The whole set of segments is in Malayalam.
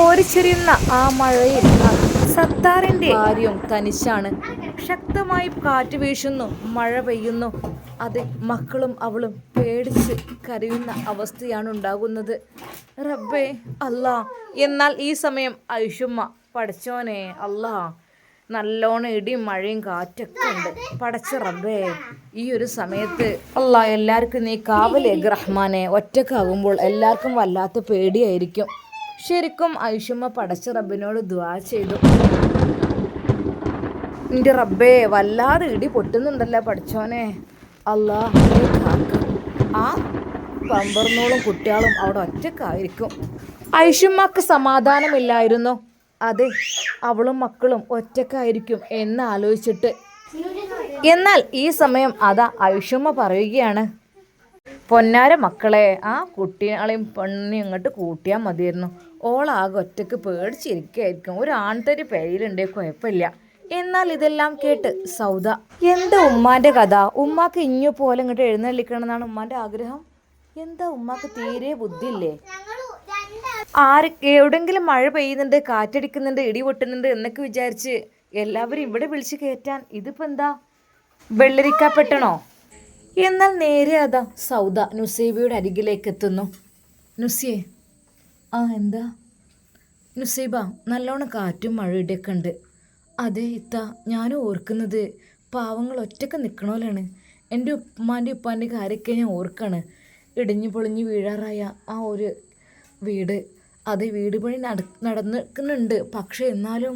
കോരിച്ചൊരിയുന്ന ആ മഴയിൽ സത്താറിൻ്റെ ഭാര്യയും തനിച്ചാണ്. ശക്തമായി കാറ്റ് വീശുന്നു, മഴ പെയ്യുന്നു. അത് മക്കളും അവളും പേടിച്ച് കരയുന്ന അവസ്ഥയാണ് ഉണ്ടാകുന്നത്. റബ്ബേ അല്ലാ. എന്നാൽ ഈ സമയം ഐഷുമ്മ, പഠിച്ചോനെ അല്ലാ, നല്ലോണം ഇടിയും മഴയും കാറ്റൊക്കെ ഉണ്ട്. പടച്ച റബ്ബേ, ഈ ഒരു സമയത്ത് അല്ലാ എല്ലാവർക്കും നീ കാവലേക് റഹ്മാനെ. ഒറ്റക്കാകുമ്പോൾ എല്ലാവർക്കും വല്ലാത്ത പേടിയായിരിക്കും. ശരിക്കും ഐഷുമ്മ പടച്ച റബ്ബിനോട് ദുആ ചെയ്തു. എൻ്റെ റബ്ബേ, വല്ലാതെ ഇടി പൊട്ടുന്നുണ്ടല്ലോ പഠിച്ചോനെ അല്ലാ. ആ പമ്പർന്നോളും കുട്ടികളും അവിടെ ഒറ്റക്കായിരിക്കും. ഐഷുമ്മക്ക് സമാധാനമില്ലായിരുന്നു. അതെ, അവളും മക്കളും ഒറ്റക്കായിരിക്കും എന്ന് ആലോചിച്ചിട്ട്. എന്നാൽ ഈ സമയം അതാ ഐഷുമ്മ പറയുകയാണ്, പൊന്നാര മക്കളെ, ആ കുട്ടികളെയും പെണ്ണിനെയും ഇങ്ങോട്ട് കൂട്ടിയാൽ മതിയായിരുന്നു. ഓളാകെ ഒറ്റക്ക് പേടിച്ചിരിക്കുകയായിരിക്കും. ഒരു ആൺതരി പേരിലുണ്ടേ കുഴപ്പമില്ല. എന്നാൽ ഇതെല്ലാം കേട്ട് സൗദ, എന്താ ഉമ്മാൻ്റെ കഥ? ഉമ്മാക്ക് ഇഞ്ഞു പോലെ ഇങ്ങോട്ട് എഴുന്നള്ളിക്കണം എന്നാണ് ഉമ്മാൻ്റെ ആഗ്രഹം. എന്താ ഉമ്മാക്ക് തീരെ ബുദ്ധിയില്ലേ? എവിടെങ്കിലും മഴ പെയ്യുന്നുണ്ട്, കാറ്റടിക്കുന്നുണ്ട്, ഇടി പൊട്ടുന്നുണ്ട് എന്നൊക്കെ വിചാരിച്ച് എല്ലാവരും ഇവിടെ വിളിച്ച് കയറ്റാൻ ഇതിപ്പോൾ എന്താ വെള്ളരിക്കാപ്പെട്ടണോ? എന്നാൽ നേരെ അതാ സൗദ നുസൈബയുടെ അരികിലേക്ക് എത്തുന്നു. നുസിയെ, ആ എന്താ? നുസൈബ, നല്ലോണം കാറ്റും മഴയുടെയൊക്കെ ഉണ്ട്. അതെ ഇത്ത, ഞാനും ഓർക്കുന്നത് പാവങ്ങൾ ഒറ്റക്ക് നിൽക്കണോലാണ്. എൻ്റെ ഉമ്മാൻ്റെ ഉപ്പാൻ്റെ കാര്യമൊക്കെ ഞാൻ ഓർക്കാണ്. ഇടിഞ്ഞു പൊളിഞ്ഞ് വീഴാറായ ആ ഒരു വീട്, അത് വീട് പണി നടന്നിരിക്കുന്നുണ്ട്. പക്ഷേ എന്നാലും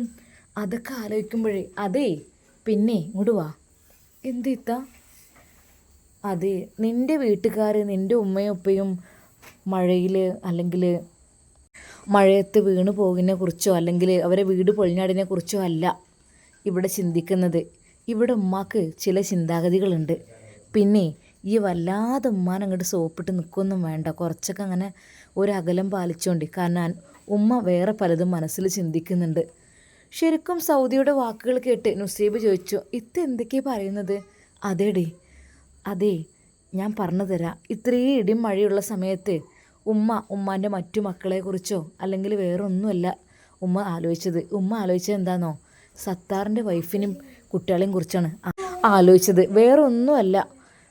അതൊക്കെ ആലോചിക്കുമ്പോഴേ, അതേ പിന്നെ ഇങ്ങോട്ട് വാ. എന്ത് ഇത്ത? അതെ, നിൻ്റെ വീട്ടുകാർ, നിൻ്റെ ഉമ്മയും ഉപ്പയും മഴയിൽ അല്ലെങ്കിൽ മഴയത്ത് വീണ് പോകുന്നതിനെ കുറിച്ചോ അല്ലെങ്കിൽ അവരെ വീട് പൊളിഞ്ഞാടിനെ കുറിച്ചോ അല്ല ഇവിടെ ചിന്തിക്കുന്നത്. ഇവിടെ ഉമ്മാക്ക് ചില ചിന്താഗതികളുണ്ട്. പിന്നെ ഈ വല്ലാതെ ഉമ്മാനെ അങ്ങോട്ട് സോപ്പിട്ട് നിൽക്കൊന്നും വേണ്ട. കുറച്ചൊക്കെ അങ്ങനെ ഒരു അകലം പാലിച്ചോണ്ടി. കാരണം ഉമ്മ വേറെ പലതും മനസ്സിൽ ചിന്തിക്കുന്നുണ്ട്. ശരിക്കും സൗദിയുടെ വാക്കുകൾ കേട്ട് നുസൈബ് ചോദിച്ചു, ഇത്ത എന്തൊക്കെയാണ് പറയുന്നത്? അതേടി, അതെ, ഞാൻ പറഞ്ഞു തരാം. ഇത്രയും ഇടിയും മഴയുള്ള സമയത്ത് ഉമ്മാൻ്റെ മറ്റു മക്കളെക്കുറിച്ചോ അല്ലെങ്കിൽ വേറെ ഒന്നുമല്ല ഉമ്മ ആലോചിച്ചത് എന്താണെന്നോ? സത്താറിൻ്റെ വൈഫിനും കുട്ടികളെയും കുറിച്ചാണ് ആലോചിച്ചത്, വേറെ ഒന്നുമല്ല.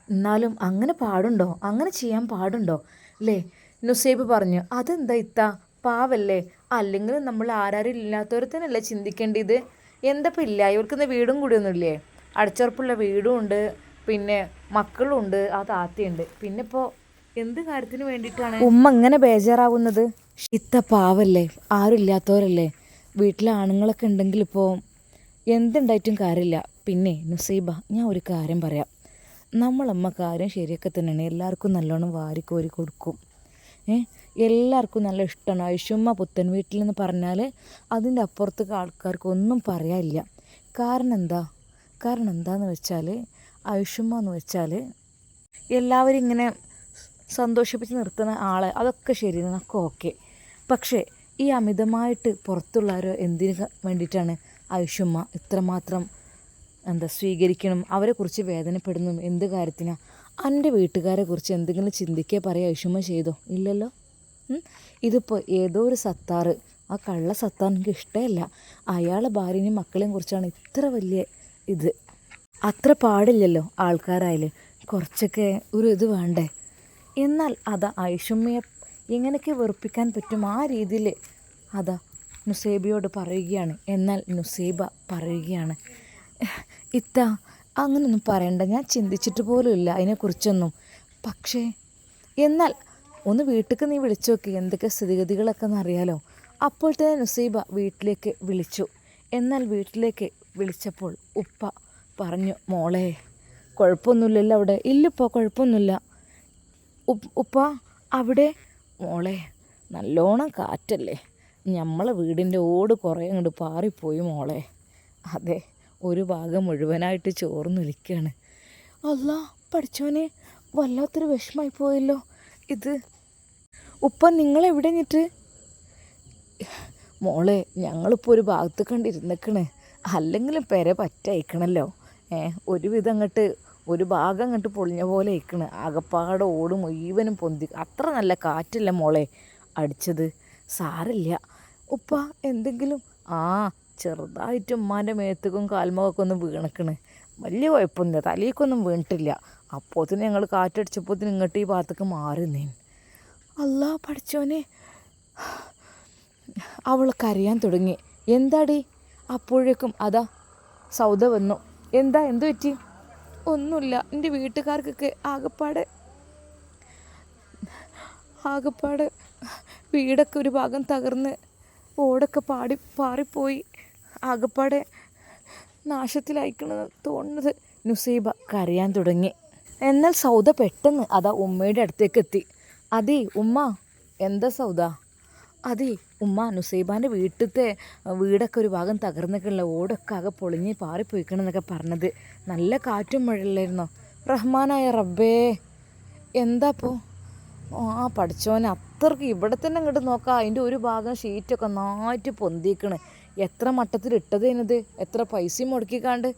എന്നാലും അങ്ങനെ പാടുണ്ടോ? അങ്ങനെ ചെയ്യാൻ പാടുണ്ടോ അല്ലേ? നുസൈബ് പറഞ്ഞു. അതെന്താ ഇത്ത, പാവല്ലേ? അല്ലെങ്കിൽ നമ്മൾ ആരാരും ഇല്ലാത്തവരത്തന്നല്ലേ ചിന്തിക്കേണ്ടത്. എന്തപ്പോൾ ഇല്ല, ഇവർക്കിന്ന് വീടും കൂടിയൊന്നുമില്ലേ? അടച്ചുറപ്പുള്ള വീടും ഉണ്ട്, പിന്നെ മക്കളും ഉണ്ട്, ആ താത്തയുണ്ട്. പിന്നെ ഇപ്പോൾ എന്ത് കാര്യത്തിന് വേണ്ടിയിട്ടാണ് ഉമ്മ ഇങ്ങനെ ബേജാറാവുന്നത്? ഇത്ത പാവല്ലേ, ആരും ഇല്ലാത്തവരല്ലേ? വീട്ടിലെ ആണുങ്ങളൊക്കെ ഉണ്ടെങ്കിൽ ഇപ്പോൾ എന്തുണ്ടായിട്ടും കാര്യമില്ല. പിന്നെ നുസൈബ, ഞാൻ ഒരു കാര്യം പറയാം. നമ്മളമ്മ കാര്യം ശരിയൊക്കെ തന്നെയാണ്. എല്ലാവർക്കും നല്ലോണം വാരിക്കോരി കൊടുക്കും. എല്ലാവർക്കും നല്ല ഇഷ്ടമാണ്. ഐഷുമ്മ പുത്തൻ വീട്ടിൽ എന്ന് പറഞ്ഞാൽ അതിൻ്റെ അപ്പുറത്തേക്ക് ആൾക്കാർക്ക് ഒന്നും പറയാനില്ല. കാരണം എന്താണെന്ന് വെച്ചാൽ ഐഷുമ്മ എന്ന് വെച്ചാൽ എല്ലാവരും ഇങ്ങനെ സന്തോഷിപ്പിച്ച് നിർത്തുന്ന ആളെ, അതൊക്കെ ശരി, നമുക്ക് ഓക്കെ. പക്ഷേ ഈ അമിതമായിട്ട് പുറത്തുള്ളവരോ എന്തിനു വേണ്ടിയിട്ടാണ് ഐഷുമ്മ ഇത്രമാത്രം സ്വീകരിക്കണം, അവരെക്കുറിച്ച് വേദനപ്പെടുന്നു? എന്ത് കാര്യത്തിനാണ്? എൻ്റെ വീട്ടുകാരെ കുറിച്ച് എന്തെങ്കിലും ചിന്തിക്കുക പറയുക ഐഷുമ്മ ചെയ്തോ? ഇല്ലല്ലോ. ഇതിപ്പോൾ ഏതോ ഒരു സത്താറ്, ആ കള്ള സത്താർ എനിക്ക് ഇഷ്ടമല്ല. അയാളെ ഭാര്യനെയും മക്കളെയും കുറിച്ചാണ് ഇത്ര വലിയ ഇത്. അത്ര പാടില്ലല്ലോ ആൾക്കാരായാലും, കുറച്ചൊക്കെ ഒരു ഇത് വേണ്ടേ? എന്നാൽ അതാ ഐഷുമ്മയെ എങ്ങനെയൊക്കെ വെറുപ്പിക്കാൻ പറ്റും ആ രീതിയിൽ അതാ നുസൈബയോട് പറയുകയാണ്. എന്നാൽ നുസൈബ പറയുകയാണ്, ഇത്ത അങ്ങനൊന്നും പറയണ്ട, ഞാൻ ചിന്തിച്ചിട്ട് പോലുമില്ല അതിനെക്കുറിച്ചൊന്നും. പക്ഷേ എന്നാൽ ഒന്ന് വീട്ടിലേക്ക് നീ വിളിച്ചു നോക്കി, എന്തൊക്കെ സ്ഥിതിഗതികളൊക്കെ എന്നറിയാലോ. അപ്പോൾ തന്നെ നുസൈബ വീട്ടിലേക്ക് വിളിച്ചു. എന്നാൽ വീട്ടിലേക്ക് വിളിച്ചപ്പോൾ ഉപ്പ പറഞ്ഞു, മോളെ കുഴപ്പമൊന്നുമില്ലല്ലോ അവിടെ? ഇല്ലപ്പോൾ കുഴപ്പമൊന്നുമില്ല. ഉപ്പ അവിടെ? മോളെ നല്ലോണം കാറ്റല്ലേ, നമ്മളെ വീടിൻ്റെ ഓട് കുറേ അങ്ങോട്ട് പാറിപ്പോയി മോളെ. അതെ, ഒരു ഭാഗം മുഴുവനായിട്ട് ചോർന്നൊലിക്കുകയാണ്. അല്ലാ പഠിച്ചോനെ, വല്ലാത്തൊരു വിഷമമായി പോയല്ലോ ഇത്. ഉപ്പ നിങ്ങളെവിടെ നിന്നിട്ട്? മോളെ ഞങ്ങളിപ്പോൾ ഒരു ഭാഗത്ത് കണ്ടിരുന്നിക്കണ്, അല്ലെങ്കിലും പെര പറ്റയക്കണല്ലോ. ഒരുവിധം അങ്ങോട്ട് ഒരു ഭാഗം അങ്ങോട്ട് പൊളിഞ്ഞ പോലെ അയക്കണ്. ആകപ്പാടെ ഓട് മുഴുവനും പൊന്തി. അത്ര നല്ല കാറ്റല്ല മോളെ അടിച്ചത്. സാരില്ല, ഉപ്പ എന്തെങ്കിലും? ആ, ചെറുതായിട്ട് ഉമ്മാൻ്റെ മേത്തുക്കും കാൽമുഖമൊക്കെ ഒന്ന് വീണക്കണ്. വലിയ കുഴപ്പമൊന്നുമില്ല, തലയിലേക്കൊന്നും വീണിട്ടില്ല. അപ്പോത്തിന് ഞങ്ങൾ കാറ്റടിച്ചപ്പോത്തിന് ഇങ്ങോട്ട് ഈ ഭാഗത്തേക്ക് മാറി നീ. അല്ലാ പഠിച്ചോനെ, അവൾ കരയാൻ തുടങ്ങി. എന്താടി? അപ്പോഴേക്കും അതാ സൗദ വന്നു. എന്തു പറ്റി? ഒന്നുമില്ല, എൻ്റെ വീട്ടുകാർക്കൊക്കെ ആകപ്പാടെ വീടൊക്കെ ഒരു ഭാഗം തകർന്ന് ഓടൊക്കെ പാറിപ്പോയി, ആകപ്പാടെ നാശത്തിലായിക്കണമെന്ന് തോന്നുന്നത്. നുസൈബ കരയാൻ തുടങ്ങി. എന്നാൽ സൗദ പെട്ടെന്ന് അതാ ഉമ്മയുടെ അടുത്തേക്ക് എത്തി. അതേ ഉമ്മ. എന്താ സൗദ? അതേ ഉമ്മ, നുസൈബാൻ്റെ വീടൊക്കെ ഒരു ഭാഗം തകർന്നിട്ടുള്ള, ഓടൊക്കെ ആകെ പൊളിഞ്ഞ് പാറിപ്പോയിക്കണമെന്നൊക്കെ പറഞ്ഞത്. നല്ല കാറ്റും മഴയില്ലായിരുന്നോ? റഹ്മാനായ റബ്ബേ, എന്താപ്പോൾ? ആ പഠിച്ചോനെ, അത്രയ്ക്ക് ഇവിടെ തന്നെ ഇങ്ങോട്ട് നോക്കാം, അതിൻ്റെ ഒരു ഭാഗം ഷീറ്റൊക്കെ നന്നായിട്ട് പൊന്തിക്കണ്. എത്ര മട്ടത്തിൽ ഇട്ടതേനത്, എത്ര പൈസയും മുടക്കിക്കാണ്ട്.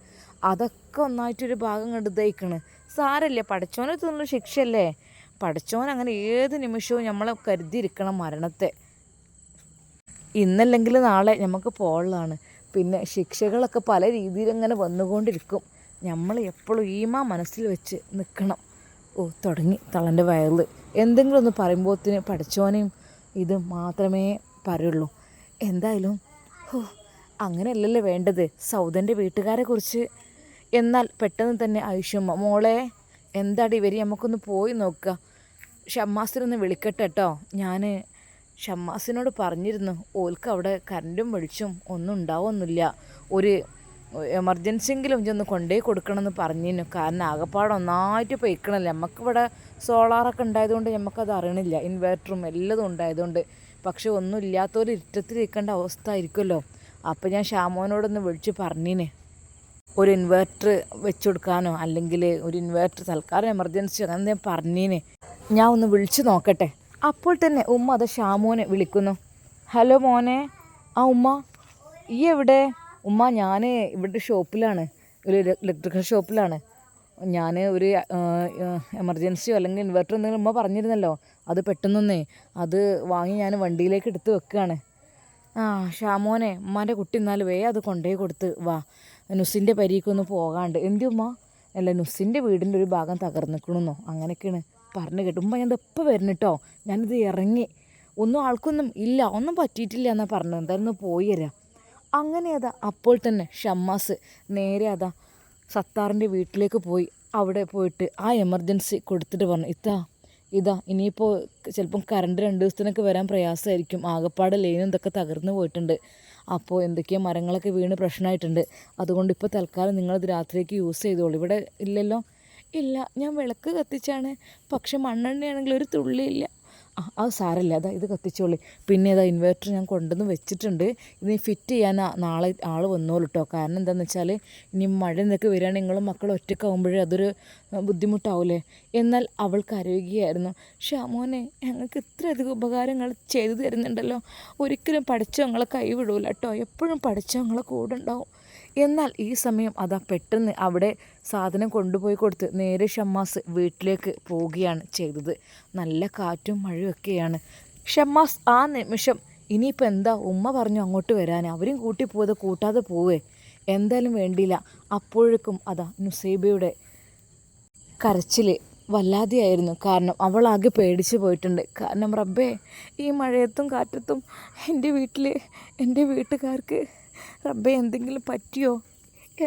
അതൊക്കെ ഒന്നായിട്ടൊരു ഭാഗം കണ്ട് ഇതായിക്കണ്. സാരമില്ല, പഠിച്ചോനെ തിന്നുന്ന ശിക്ഷയല്ലേ. പഠിച്ചോൻ അങ്ങനെ ഏത് നിമിഷവും നമ്മളെ കരുതിയിരിക്കണം മരണത്തെ. ഇന്നല്ലെങ്കിൽ നാളെ നമുക്ക് പോകാനുള്ളതാണ്. പിന്നെ ശിക്ഷകളൊക്കെ പല രീതിയിൽ ഇങ്ങനെ വന്നുകൊണ്ടിരിക്കും. നമ്മൾ എപ്പോഴും മനസ്സിൽ വെച്ച് നിൽക്കണം. തുടങ്ങി തളൻ്റെ വയറിൽ എന്തെങ്കിലും ഒന്ന് പറയുമ്പോഴത്തേന് പഠിച്ചോനെയും ഇത് മാത്രമേ പറയുള്ളൂ. എന്തായാലും അങ്ങനെയല്ലല്ലോ വേണ്ടത് സൗദൻ്റെ വീട്ടുകാരെ കുറിച്ച്. എന്നാൽ പെട്ടെന്ന് തന്നെ ഐഷുമ്മ, മോളെ എന്താടി വരി, നമുക്കൊന്ന് പോയി നോക്കുക. ഷമ്മാസിനൊന്ന് വിളിക്കട്ടെ കേട്ടോ. ഞാൻ ഷമ്മാസിനോട് പറഞ്ഞിരുന്നു, ഓൽക്ക് അവിടെ കറണ്ടും വെളിച്ചും ഒന്നും ഉണ്ടാവുമൊന്നുമില്ല, ഒരു എമർജൻസിയെങ്കിലും ഇതൊന്ന് കൊണ്ടുപോയി കൊടുക്കണമെന്ന് പറഞ്ഞിരുന്നു. കാരണം ആകപ്പാടെ ഒന്നായിട്ട് പൊയ്ക്കണല്ലേ. നമുക്കിവിടെ സോളാറൊക്കെ ഉണ്ടായതുകൊണ്ട് നമുക്കത് അറിയണില്ല, ഇൻവേർട്ടറും എല്ലതും ഉണ്ടായതുകൊണ്ട്. പക്ഷെ ഒന്നും ഇല്ലാത്തൊരു ഇരുട്ടത്തിലിരിക്കേണ്ട അവസ്ഥ ആയിരിക്കുമല്ലോ. അപ്പോൾ ഞാൻ ഷാമോനോടൊന്ന് വിളിച്ച് പറഞ്ഞിന്, ഒരു ഇൻവേർട്ടർ വെച്ച് കൊടുക്കാനോ അല്ലെങ്കിൽ ഒരു ഇൻവേർട്ടർ തൽക്കാലം എമർജൻസി അങ്ങനെ ഞാൻ പറഞ്ഞിന്. ഞാൻ ഒന്ന് വിളിച്ച് നോക്കട്ടെ. അപ്പോൾ തന്നെ ഉമ്മ അത് ഷാമോനെ വിളിക്കുന്നു. ഹലോ മോനെ. ആ ഉമ്മ, ഈ എവിടെ? ഉമ്മ, ഞാൻ ഇവിടെ ഷോപ്പിലാണ്, ഒരു ഇലക്ട്രിക്കൽ ഷോപ്പിലാണ്. ഞാൻ ഒരു എമർജൻസിയോ അല്ലെങ്കിൽ ഇൻവെർട്ടർ എന്തെങ്കിലും ഉമ്മ പറഞ്ഞിരുന്നല്ലോ, അത് പെട്ടെന്നൊന്നേ അത് വാങ്ങി ഞാൻ വണ്ടിയിലേക്ക് എടുത്ത് വെക്കുകയാണ്. ആ ഷാമോനെ, ഉമ്മാൻ്റെ കുട്ടി എന്നാലും അത് കൊണ്ടുപോയി കൊടുത്ത് വാ, നുസിൻ്റെ പരിക്കൊന്ന് പോകാണ്ട്. എന്തി ഉമ്മ? അല്ല, നുസിൻ്റെ വീടിൻ്റെ ഒരു ഭാഗം തകർന്നിക്കണമെന്നോ അങ്ങനെയൊക്കെയാണ് പറഞ്ഞു കേട്ടു. ഉമ്മ ഞാൻ എപ്പോൾ വരുന്നിട്ടോ, ഞാനിത് ഇറങ്ങി, ഒന്നും ആൾക്കൊന്നും ഇല്ല, ഒന്നും പറ്റിയിട്ടില്ല എന്നാണ് പറഞ്ഞത്. എന്തായാലും പോയി തരാം. അങ്ങനെ അപ്പോൾ തന്നെ ഷമ്മാസ് നേരെ സത്താറിൻ്റെ വീട്ടിലേക്ക് പോയി. അവിടെ പോയിട്ട് ആ എമർജൻസി കൊടുത്തിട്ട് പറഞ്ഞു, ഇതാ ഇനിയിപ്പോൾ ചിലപ്പം കറണ്ട് 2 ദിവസത്തിനൊക്കെ വരാൻ പ്രയാസമായിരിക്കും, ആകപ്പാടെ ലൈനും ഇതൊക്കെ തകർന്നു പോയിട്ടുണ്ട്, അപ്പോൾ എന്തൊക്കെയോ മരങ്ങളൊക്കെ വീണ് പ്രശ്നമായിട്ടുണ്ട്, അതുകൊണ്ട് ഇപ്പോൾ തൽക്കാലം നിങ്ങളിത് രാത്രിയേക്ക് യൂസ് ചെയ്തോളൂ. ഇവിടെ ഇല്ലല്ലോ? ഇല്ല, ഞാൻ വിളക്ക് കത്തിച്ചാണ്, പക്ഷെ മണ്ണെണ്ണയാണെങ്കിൽ ഒരു തുള്ളിയില്ല. അത് സാരമില്ല, ഇത് കത്തിച്ചോളി. പിന്നെ ഇൻവേർട്ടർ ഞാൻ കൊണ്ടുവന്ന് വെച്ചിട്ടുണ്ട്, ഇനി ഫിറ്റ് ചെയ്യാൻ നാളെ ആൾ വന്നോളൂ കേട്ടോ. കാരണം എന്താണെന്ന് വെച്ചാൽ ഇനി മഴ എന്തൊക്കെ വരികയാണെങ്കിൽ നിങ്ങളും മക്കളും ഒറ്റയ്ക്കാവുമ്പോഴേ അതൊരു ബുദ്ധിമുട്ടാവില്ലേ. എന്നാൽ അവൾ കരയുകയായിരുന്നു. ഷാമോനെ, ഞങ്ങൾക്ക് ഇത്രയധികം ഉപകാരങ്ങൾ ചെയ്തു തരുന്നുണ്ടല്ലോ, ഒരിക്കലും പഠിച്ചോ ഞങ്ങളെ കൈവിടൂല കേട്ടോ, എപ്പോഴും പഠിച്ചോ ഞങ്ങളെ കൂടെ ഉണ്ടാവും. എന്നാൽ ഈ സമയം പെട്ടെന്ന് അവിടെ സാധനം കൊണ്ടുപോയി കൊടുത്ത് നേരെ ഷമ്മാസ് വീട്ടിലേക്ക് പോവുകയാണ് ചെയ്തത്. നല്ല കാറ്റും മഴയൊക്കെയാണ്. ഷമ്മാസ് ആ നിമിഷം ഇനിയിപ്പോൾ എന്താ, ഉമ്മ പറഞ്ഞു അങ്ങോട്ട് വരാൻ, അവരും കൂട്ടാതെ പോവേ, എന്തായാലും വേണ്ടിയില്ല. അപ്പോഴേക്കും നുസൈബയുടെ കരച്ചിൽ വല്ലാതെയായിരുന്നു. കാരണം അവളാകെ പേടിച്ച് പോയിട്ടുണ്ട്. കാരണം റബ്ബേ, ഈ മഴയത്തും കാറ്റത്തും എൻ്റെ വീട്ടുകാർക്ക് റബ്ബേ എന്തെങ്കിലും പറ്റിയോ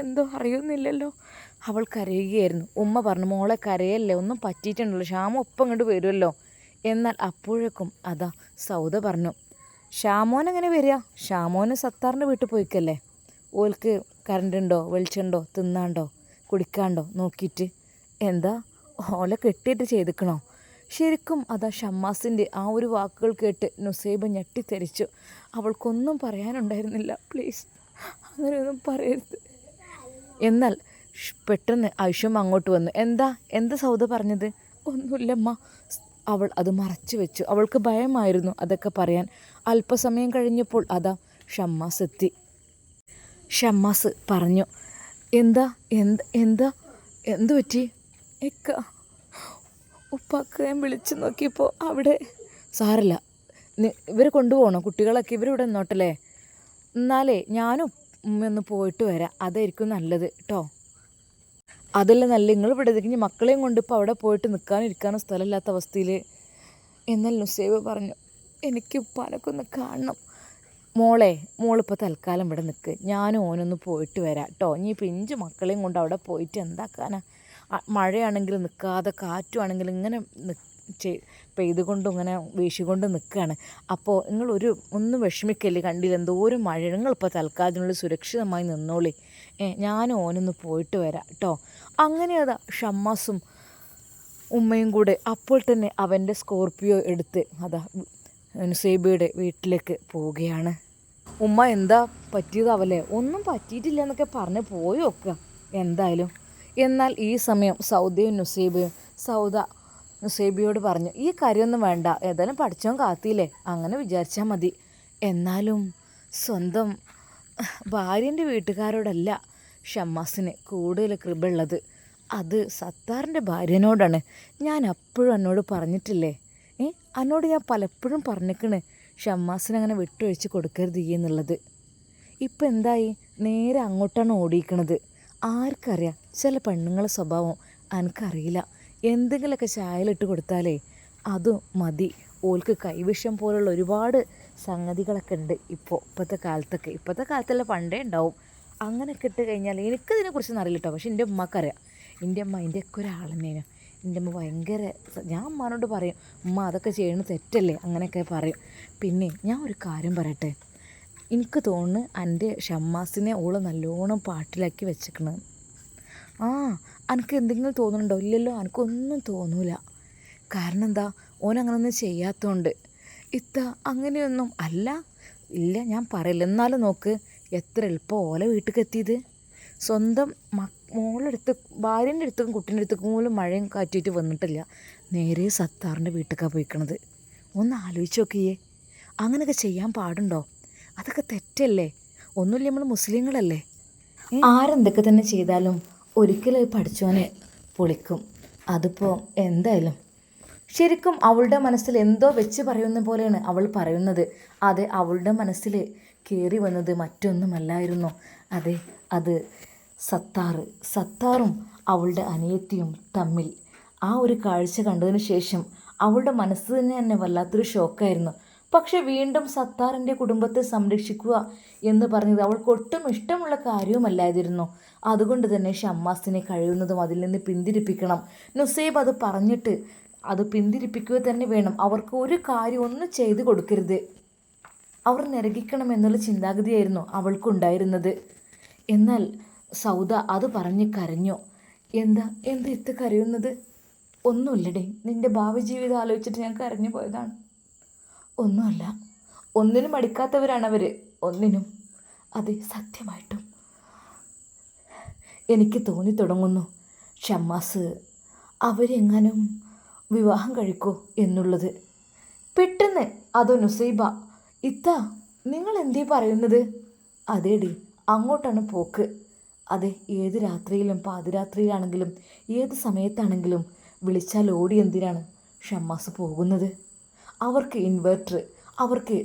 എന്തോ അറിയുന്നില്ലല്ലോ. അവൾ കരയുകയായിരുന്നു. ഉമ്മ പറഞ്ഞു, മോളെ കരയല്ലേ, ഒന്നും പറ്റിയിട്ടുണ്ടല്ലോ, ഷാമോ ഒപ്പം ഇങ്ങോട്ട് വരുമല്ലോ. എന്നാൽ അപ്പോഴേക്കും സൗദ പറഞ്ഞു, ഷാമോൻ എങ്ങനെ വരിക? ഷാമോന് സത്താറിൻ്റെ വീട്ടിൽ പോയിക്കല്ലേ, ഓൽക്ക് കറണ്ടുണ്ടോ, വെളിച്ചുണ്ടോ, തിന്നാണ്ടോ കുടിക്കാണ്ടോ നോക്കിയിട്ട് എന്താ ഓലെ കെട്ടിയിട്ട് ചെയ്തിക്കണോ? ശരിക്കും ഷമ്മാസിൻ്റെ ആ ഒരു വാക്കുകൾ കേട്ട് നുസൈബ ഞെട്ടിത്തെറിച്ചു. അവൾക്കൊന്നും പറയാനുണ്ടായിരുന്നില്ല. പ്ലീസ് അങ്ങനെയൊന്നും പറയരുത്. എന്നാൽ പെട്ടെന്ന് ഐഷും അങ്ങോട്ട് വന്നു. എന്താ സൗദ പറഞ്ഞത്? ഒന്നുമില്ലമ്മ. അവൾ അത് മറച്ചു വെച്ചു. അവൾക്ക് ഭയമായിരുന്നു അതൊക്കെ പറയാൻ. അല്പസമയം കഴിഞ്ഞപ്പോൾ ഷമ്മാസ് എത്തി. ഷമ്മാസ് പറഞ്ഞു, എന്തു പറ്റി? ഉപ്പാക്ക് ഞാൻ വിളിച്ചു നോക്കിയപ്പോൾ അവിടെ. സാരല്ല, ഇവർ കൊണ്ടുപോകണം കുട്ടികളൊക്കെ ഇവരിവിടെ നിന്നോട്ടല്ലേ, എന്നാലേ ഞാനും ഒന്ന് പോയിട്ട് വരാം, അതായിരിക്കും നല്ലത് കേട്ടോ. അതല്ല നല്ല നിങ്ങൾ ഇവിടെ ഇരിക്കും മക്കളെയും കൊണ്ട് ഇപ്പോൾ അവിടെ പോയിട്ട് നിൽക്കാനും ഇരിക്കാനും സ്ഥലമില്ലാത്ത അവസ്ഥയിൽ. എന്നാൽ നുസൈബ പറഞ്ഞു, എനിക്ക് ഉപ്പാനൊക്കെ ഒന്ന് കാണണം. മോളിപ്പോൾ തൽക്കാലം ഇവിടെ നിൽക്ക്, ഞാനും ഓനൊന്ന് പോയിട്ട് വരാം കേട്ടോ. ഇനി പിഞ്ച് മക്കളെയും കൊണ്ട് അവിടെ പോയിട്ട് എന്താക്കാനാ, മഴയാണെങ്കിൽ നിൽക്കാതെ കാറ്റുവാണെങ്കിൽ ഇങ്ങനെ പെയ്തുകൊണ്ടും ഇങ്ങനെ വീശിക്കൊണ്ട് നിൽക്കുകയാണ്. അപ്പോൾ ഒന്നും വിഷമിക്കല്ലേ, കണ്ടില്ല എന്തോരം മഴ, നിങ്ങളിപ്പോൾ തൽക്കാലത്തിനുള്ളിൽ സുരക്ഷിതമായി നിന്നോളി, ഞാനും ഓനൊന്ന് പോയിട്ട് വരാം കേട്ടോ. അങ്ങനെ അതാ ഷമ്മാസും ഉമ്മയും കൂടെ അപ്പോൾ തന്നെ അവൻ്റെ സ്കോർപ്പിയോ എടുത്ത് അതാ നുസൈബയുടെ വീട്ടിലേക്ക് പോവുകയാണ്. ഉമ്മ എന്താ പറ്റിയതാവല്ലേ, ഒന്നും പറ്റിയിട്ടില്ല എന്നൊക്കെ പറഞ്ഞ് പോയി നോക്കുക എന്തായാലും. എന്നാൽ ഈ സമയം സൗദയും നുസൈബയും സൗദ നുസൈബയോട് പറഞ്ഞു, ഈ കാര്യമൊന്നും വേണ്ട, ഏതായാലും പഠിച്ചോൻ കാത്തിയില്ലേ, അങ്ങനെ വിചാരിച്ചാൽ മതി. എന്നാലും സ്വന്തം ഭാര്യൻ്റെ വീട്ടുകാരോടല്ല ഷമ്മാസിന് കൂടുതൽ കൃപയുള്ളത്, അത് സത്താറിൻ്റെ ഭാര്യനോടാണ്. ഞാൻ അപ്പോഴും എന്നോട് പറഞ്ഞിട്ടില്ലേ, എന്നോട് ഞാൻ പലപ്പോഴും പറഞ്ഞിക്കണ് ഷമ്മാസിനങ്ങനെ വിട്ടൊഴിച്ച് കൊടുക്കരുത് എന്നുള്ളത്. ഇപ്പം എന്തായി, നേരെ അങ്ങോട്ടാണ് ഓടിക്കണത്. ആർക്കറിയാം, ചില പെണ്ണുങ്ങളെ സ്വഭാവം എനിക്കറിയില്ല. എന്തെങ്കിലുമൊക്കെ ചായലിട്ട് കൊടുത്താലേ അത് മതി, ഓൾക്ക് കൈവിഷം പോലുള്ള ഒരുപാട് സംഗതികളൊക്കെ ഉണ്ട് ഇപ്പോഴത്തെ കാലത്തല്ല പണ്ടേ ഉണ്ടാവും. അങ്ങനെയൊക്കെ ഇട്ട് കഴിഞ്ഞാൽ എനിക്കതിനെക്കുറിച്ചൊന്നും അറിയില്ല കേട്ടോ, പക്ഷെ എൻ്റെ ഉമ്മക്കറിയാം. എൻ്റെ അമ്മ അതിൻ്റെയൊക്കെ ഒരാളെന്നേനു. എൻ്റെ അമ്മ ഭയങ്കര, ഞാൻ അമ്മാനോട് പറയും, ഉമ്മ അതൊക്കെ ചെയ്യണത് തെറ്റല്ലേ, അങ്ങനെയൊക്കെ പറയും. പിന്നെ ഞാൻ ഒരു കാര്യം പറയട്ടെ, എനിക്ക് തോന്നുന്നു എൻ്റെ ഷമ്മാസിനെ ഓള് നല്ലോണം പാട്ടിലാക്കി വെച്ചിക്കണത്. എനിക്ക് എന്തെങ്കിലും തോന്നുന്നുണ്ടോ? ഇല്ലല്ലോ, എനിക്കൊന്നും തോന്നൂല. കാരണം എന്താ, ഓനങ്ങനൊന്നും ചെയ്യാത്തതുകൊണ്ട്. അങ്ങനെയൊന്നും ഇല്ല ഞാൻ പറയില്ല. എന്നാലും നോക്ക്, എത്ര എളുപ്പം ഓല വീട്ടിലേക്ക് എത്തിയത്. സ്വന്തം മോളെടുത്ത് ഭാര്യൻ്റെ അടുത്തും കുട്ടീൻ്റെ അടുത്തേക്കും പോലും മഴയും കാറ്റിയിട്ട് വന്നിട്ടില്ല, നേരെ സത്താറിൻ്റെ വീട്ടിലേക്കാണ് പോയിക്കണത്. ഒന്ന് ആലോചിച്ച് നോക്കിയേ, അങ്ങനെയൊക്കെ ചെയ്യാൻ പാടുണ്ടോ? അതൊക്കെ തെറ്റല്ലേ? ഒന്നുമില്ല, നമ്മൾ മുസ്ലിങ്ങളല്ലേ. ആരെന്തൊക്കെ തന്നെ ചെയ്താലും ഒരിക്കലും പഠിച്ചോനെ പൊളിക്കും. അതിപ്പോൾ എന്തായാലും ശരിക്കും അവളുടെ മനസ്സിൽ എന്തോ വെച്ച് പറയുന്ന പോലെയാണ് അവൾ പറയുന്നത്. അതെ, അവളുടെ മനസ്സിൽ കയറി വന്നത് മറ്റൊന്നുമല്ലായിരുന്നു. അതെ, അത് സത്താറും അവളുടെ അനിയത്തിയും തമ്മിൽ ആ ഒരു കാഴ്ച കണ്ടതിന് ശേഷം അവളുടെ മനസ്സിന് തന്നെ വല്ലാത്തൊരു ഷോക്കായിരുന്നു. പക്ഷെ വീണ്ടും സത്താറിൻ്റെ കുടുംബത്തെ സംരക്ഷിക്കുക എന്ന് പറഞ്ഞത് അവൾക്ക് ഒട്ടും ഇഷ്ടമുള്ള കാര്യവുമല്ലായിരുന്നു. അതുകൊണ്ട് തന്നെ ഷമ്മാസിനെ കഴിയുന്നതും അതിൽ നിന്ന് പിന്തിരിപ്പിക്കണം. നുസൈബ് അത് പറഞ്ഞിട്ട് അത് പിന്തിരിപ്പിക്കുക തന്നെ വേണം. അവർക്ക് ഒരു കാര്യം ഒന്നും ചെയ്തു കൊടുക്കരുത്, അവർ നരകിക്കണം എന്നുള്ള ചിന്താഗതിയായിരുന്നു അവൾക്കുണ്ടായിരുന്നത്. എന്നാൽ സൗദ അത് പറഞ്ഞ് കരഞ്ഞു. എന്താ ഇത്ത് കരയുന്നത്? ഒന്നുമില്ലടേ, നിൻ്റെ ഭാവി ജീവിതം ആലോചിച്ചിട്ട് ഞാൻ കരഞ്ഞു പോയതാണ്. ഒന്നുമല്ല, ഒന്നിനും മടിക്കാത്തവരാണവർ, ഒന്നിനും. അതെ, സത്യമായിട്ടും എനിക്ക് തോന്നി തുടങ്ങുന്നു ഷമ്മാസ് അവരെങ്ങാനും വിവാഹം കഴിക്കോ എന്നുള്ളത്. പെട്ടെന്ന് അതോ നുസൈബ, നിങ്ങൾ എന്തേ പറയുന്നത്? അതേടി, അങ്ങോട്ടാണ് പോക്ക്. അതെ, ഏത് രാത്രിയിലും പാതിരാത്രിയിലാണെങ്കിലും ഏത് സമയത്താണെങ്കിലും വിളിച്ചാൽ ഓടി എന്തിനാണ് ഷമ്മാസ് പോകുന്നത്? അവർക്ക് ഇൻവെർട്ടർ, അവർക്ക്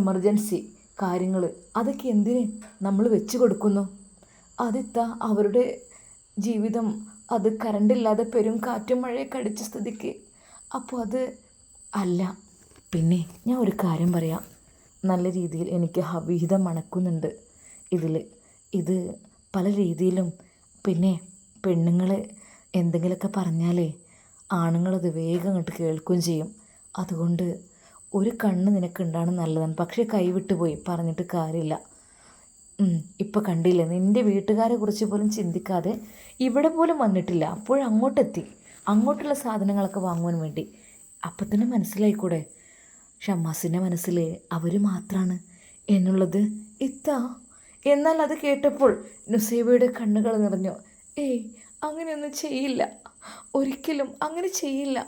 എമർജൻസി കാര്യങ്ങൾ, അതൊക്കെ എന്തിന് നമ്മൾ വെച്ച് കൊടുക്കുന്നു? അവരുടെ ജീവിതം അത് കറണ്ടില്ലാതെ പെരും കാറ്റും മഴയൊക്കെ അടിച്ച സ്ഥിതിക്ക്. അപ്പോൾ അത് അല്ല. പിന്നെ ഞാൻ ഒരു കാര്യം പറയാം, നല്ല രീതിയിൽ എനിക്ക് വിഹിതം മണക്കുന്നുണ്ട് ഇത് പല രീതിയിലും. പിന്നെ പെണ്ണുങ്ങൾ എന്തെങ്കിലുമൊക്കെ പറഞ്ഞാലേ ആണുങ്ങളത് വേഗം അങ്ങോട്ട് കേൾക്കുകയും ചെയ്യും. അതുകൊണ്ട് ഒരു കണ്ണ് നിനക്കുണ്ടാണ് നല്ലതാണ്, പക്ഷേ കൈവിട്ട് പോയി, പറഞ്ഞിട്ട് കാര്യമില്ല. ഇപ്പം കണ്ടില്ലേ, നിൻ്റെ വീട്ടുകാരെ കുറിച്ച് പോലും ചിന്തിക്കാതെ ഇവിടെ പോലും വന്നിട്ടില്ല, അപ്പോഴങ്ങോട്ടെത്തി, അങ്ങോട്ടുള്ള സാധനങ്ങളൊക്കെ വാങ്ങുവാൻ വേണ്ടി. അപ്പം തന്നെ മനസ്സിലായിക്കൂടെ ഷമ്മാസിൻ്റെ മനസ്സിൽ അവർ മാത്രമാണ് എന്നുള്ളത്? എന്നാൽ അത് കേട്ടപ്പോൾ നുസൈബയുടെ കണ്ണുകൾ നിറഞ്ഞു. അങ്ങനെയൊന്നും ചെയ്യില്ല, ഒരിക്കലും അങ്ങനെ ചെയ്യില്ല.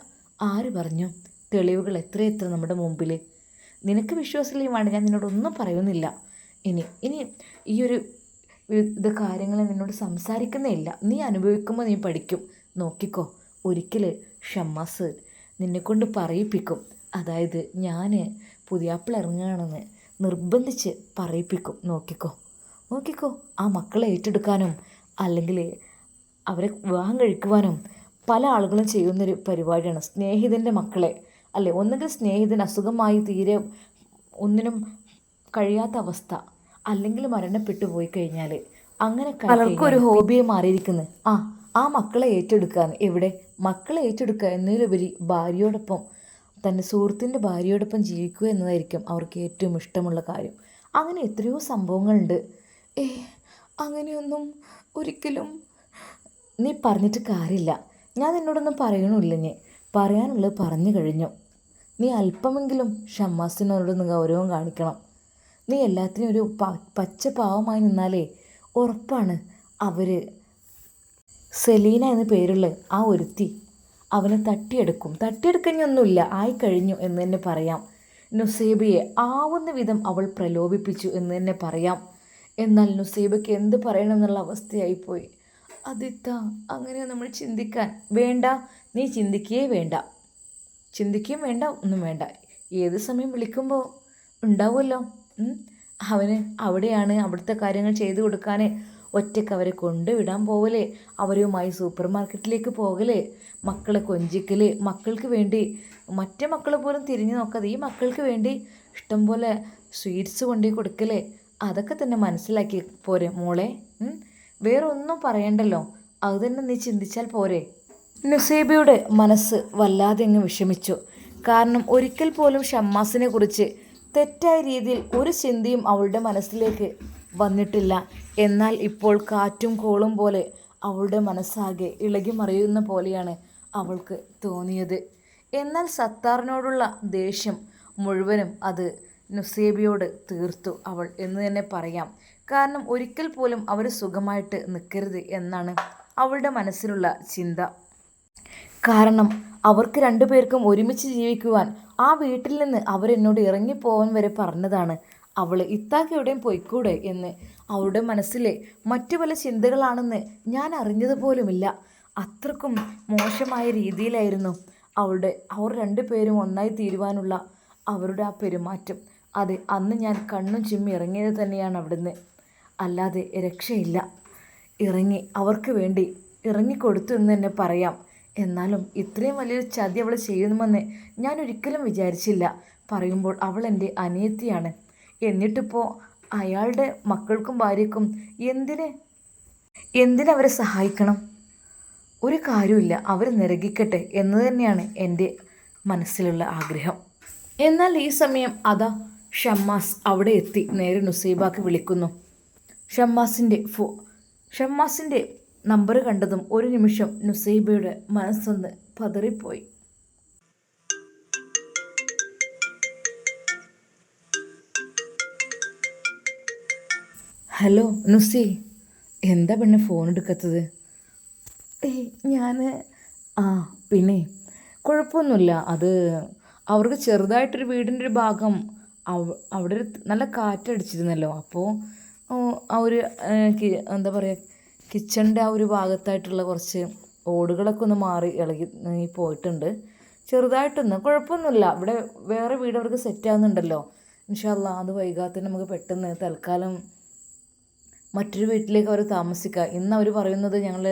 ആര് പറഞ്ഞു? തെളിവുകൾ എത്രയെത്ര നമ്മുടെ മുമ്പിൽ. നിനക്ക് വിശ്വാസമില്ലേമാണ്, ഞാൻ നിന്നോടൊന്നും പറയുന്നില്ല. ഇനി ഈ ഒരു കാര്യങ്ങൾ നിന്നോട് സംസാരിക്കുന്നേ ഇല്ല. നീ അനുഭവിക്കുമ്പോൾ നീ പഠിക്കും. നോക്കിക്കോ, ഒരിക്കൽ ഷമ്മാസ് നിന്നെക്കൊണ്ട് പറയിപ്പിക്കും. അതായത് ഞാൻ പുതിയാപ്പിള ഇറങ്ങുകയാണെന്ന് നിർബന്ധിച്ച് പറയിപ്പിക്കും. നോക്കിക്കോ നോക്കിക്കോ, ആ മക്കളെ ഏറ്റെടുക്കാനും അല്ലെങ്കിൽ അവരെ വിവാഹം കഴിക്കുവാനും പല ആളുകളും ചെയ്യുന്നൊരു പരിപാടിയാണ്. സ്നേഹിതൻ്റെ മക്കളെ അല്ലേ, ഒന്നുകിൽ സ്നേഹിതൻ അസുഖമായി തീരെ ഒന്നിനും കഴിയാത്ത അവസ്ഥ, അല്ലെങ്കിൽ മരണപ്പെട്ടു പോയി കഴിഞ്ഞാൽ അങ്ങനെ പലർക്കും ഒരു ഹോബിയെ മാറിയിരിക്കുന്നത് ആ മക്കളെ ഏറ്റെടുക്കാൻ. എവിടെ മക്കളെ ഏറ്റെടുക്കുക എന്നതിലുപരി ഭാര്യയോടൊപ്പം, തൻ്റെ സുഹൃത്തിൻ്റെ ഭാര്യയോടൊപ്പം ജീവിക്കുക എന്നതായിരിക്കും അവർക്ക് ഏറ്റവും ഇഷ്ടമുള്ള കാര്യം. അങ്ങനെ എത്രയോ സംഭവങ്ങളുണ്ട്. അങ്ങനെയൊന്നും ഒരിക്കലും നീ പറഞ്ഞിട്ട് കാര്യമില്ല. ഞാൻ നിന്നോടൊന്നും പറയണില്ല, ഞാൻ പറയാനുള്ളത് പറഞ്ഞു കഴിഞ്ഞു. നീ അല്പമെങ്കിലും ഷമ്മാസിനോടൊന്ന് ഗൗരവം കാണിക്കണം. നീ എല്ലാത്തിനും ഒരു പച്ച പാവമായി നിന്നാലേ ഉറപ്പാണ് അവർ സെലീന എന്ന് പേരുള്ള ആ ഒരുത്തി അവനെ തട്ടിയെടുക്കഞ്ഞൊന്നുമില്ല, ആയിക്കഴിഞ്ഞു എന്ന് തന്നെ പറയാം. നുസൈബയെ ആവുന്ന വിധം അവൾ പ്രലോഭിപ്പിച്ചു എന്ന് തന്നെ പറയാം. എന്നാൽ നുസൈബയ്ക്ക് എന്ത് പറയണമെന്നുള്ള അവസ്ഥയായിപ്പോയി. അതിത്ത അങ്ങനെ നമ്മൾ ചിന്തിക്കാൻ വേണ്ട, നീ ചിന്തിക്കുകയും വേണ്ട, ഒന്നും വേണ്ട. ഏത് സമയം വിളിക്കുമ്പോൾ ഉണ്ടാവുമല്ലോ. അവന് അവിടെയാണ് അവിടുത്തെ കാര്യങ്ങൾ ചെയ്തു കൊടുക്കാൻ. ഒറ്റയ്ക്ക് അവരെ കൊണ്ടുവിടാൻ പോകലേ, അവരുമായി സൂപ്പർ മാർക്കറ്റിലേക്ക് പോകലേ, മക്കളെ കൊഞ്ചിക്കല്, മക്കൾക്ക് വേണ്ടി മറ്റേ മക്കളെ പോലും തിരിഞ്ഞു നോക്കാതെ ഈ മക്കൾക്ക് വേണ്ടി ഇഷ്ടംപോലെ സ്വീറ്റ്സ് കൊണ്ടുപോയി കൊടുക്കലേ, അതൊക്കെ തന്നെ മനസ്സിലാക്കി പോരെ മോളെ. വേറെ ഒന്നും പറയണ്ടല്ലോ, അത് തന്നെ നീ ചിന്തിച്ചാൽ പോരെ. നുസൈബയുടെ മനസ്സ് വല്ലാതെ അങ്ങ് വിഷമിച്ചു. കാരണം ഒരിക്കൽ പോലും ഷമ്മാസിനെ കുറിച്ച് തെറ്റായ രീതിയിൽ ഒരു ചിന്തയും അവളുടെ മനസ്സിലേക്ക് വന്നിട്ടില്ല. എന്നാൽ ഇപ്പോൾ കാറ്റും കോളും പോലെ അവളുടെ മനസ്സാകെ ഇളകി മറിയുന്ന പോലെയാണ് അവൾക്ക് തോന്നിയത്. എന്നാൽ സത്താറിനോടുള്ള ദേഷ്യം മുഴുവനും അത് നുസൈബയോട് തീർത്തു അവൾ എന്ന് തന്നെ പറയാം. കാരണം ഒരിക്കൽ പോലും അവർ സുഖമായിട്ട് നിൽക്കരുത് എന്നാണ് അവളുടെ മനസ്സിലുള്ള ചിന്ത. കാരണം അവർക്ക് രണ്ടുപേർക്കും ഒരുമിച്ച് ജീവിക്കുവാൻ ആ വീട്ടിൽ നിന്ന് അവരെന്നോട് ഇറങ്ങിപ്പോവാൻ വരെ പറഞ്ഞതാണ്. അവൾ ഇത്താക്ക് എവിടെയും പോയിക്കൂടെ എന്ന് അവളുടെ മനസ്സിലെ മറ്റു പല ചിന്തകളാണെന്ന് ഞാൻ അറിഞ്ഞതുപോലുമില്ല. അത്രക്കും മോശമായ രീതിയിലായിരുന്നു അവർ രണ്ടുപേരും ഒന്നായി തീരുവാനുള്ള അവരുടെ ആ പെരുമാറ്റം. അതെ, അന്ന് ഞാൻ കണ്ണും ചിമ്മി ഇറങ്ങിയത് തന്നെയാണ് അവിടുന്ന്, അല്ലാതെ രക്ഷയില്ല. അവർക്ക് വേണ്ടി ഇറങ്ങിക്കൊടുത്തു എന്ന് തന്നെ പറയാം. എന്നാലും ഇത്രയും വലിയൊരു ചതി അവൾ ചെയ്യുമെന്ന് ഞാൻ ഒരിക്കലും വിചാരിച്ചില്ല. പറയുമ്പോൾ അവൾ എൻ്റെ അനിയത്തിയാണ്. എന്നിട്ടിപ്പോൾ അയാളുടെ മക്കൾക്കും ഭാര്യയ്ക്കും എന്തിനവരെ സഹായിക്കണം? ഒരു കാര്യമില്ല, അവർ നിരകിക്കട്ടെ എന്ന് തന്നെയാണ് എൻ്റെ മനസ്സിലുള്ള ആഗ്രഹം. എന്നാൽ ഈ സമയം അതാ ഷമ്മാസ് അവിടെ എത്തി നേരെ നുസൈബാക്ക് വിളിക്കുന്നു. ഷമ്മാസിൻ്റെ നമ്പർ കണ്ടതും ഒരു നിമിഷം നുസൈബയുടെ മനസ്സൊന്ന് പതറിപ്പോയി. ഹലോ നുസി, എന്താ പെണ്ണെ ഫോൺ എടുക്കാത്തത്? ഞാൻ പിന്നെ കുഴപ്പമൊന്നുമില്ല. അത് അവർക്ക് ചെറുതായിട്ടൊരു വീടിൻ്റെ ഒരു ഭാഗം അവിടെ നല്ല കാറ്റടിച്ചിരുന്നല്ലോ. അപ്പോൾ ആ ഒരു എന്താ പറയുക, കിച്ചണിൻ്റെ ആ ഒരു ഭാഗത്തായിട്ടുള്ള കുറച്ച് ഓടുകളൊക്കെ ഒന്ന് മാറി ഇളകി പോയിട്ടുണ്ട് ചെറുതായിട്ടൊന്ന്. കുഴപ്പമൊന്നുമില്ല, ഇവിടെ വേറെ വീട് അവർക്ക് സെറ്റ് ആകുന്നുണ്ടല്ലോ. ഇൻഷാ അല്ലാ അത് വൈകാതെ നമുക്ക് പെട്ടെന്ന് തൽക്കാലം മറ്റൊരു വീട്ടിലേക്ക് അവർ താമസിക്കുക. ഇന്ന് അവർ പറയുന്നത് ഞങ്ങൾ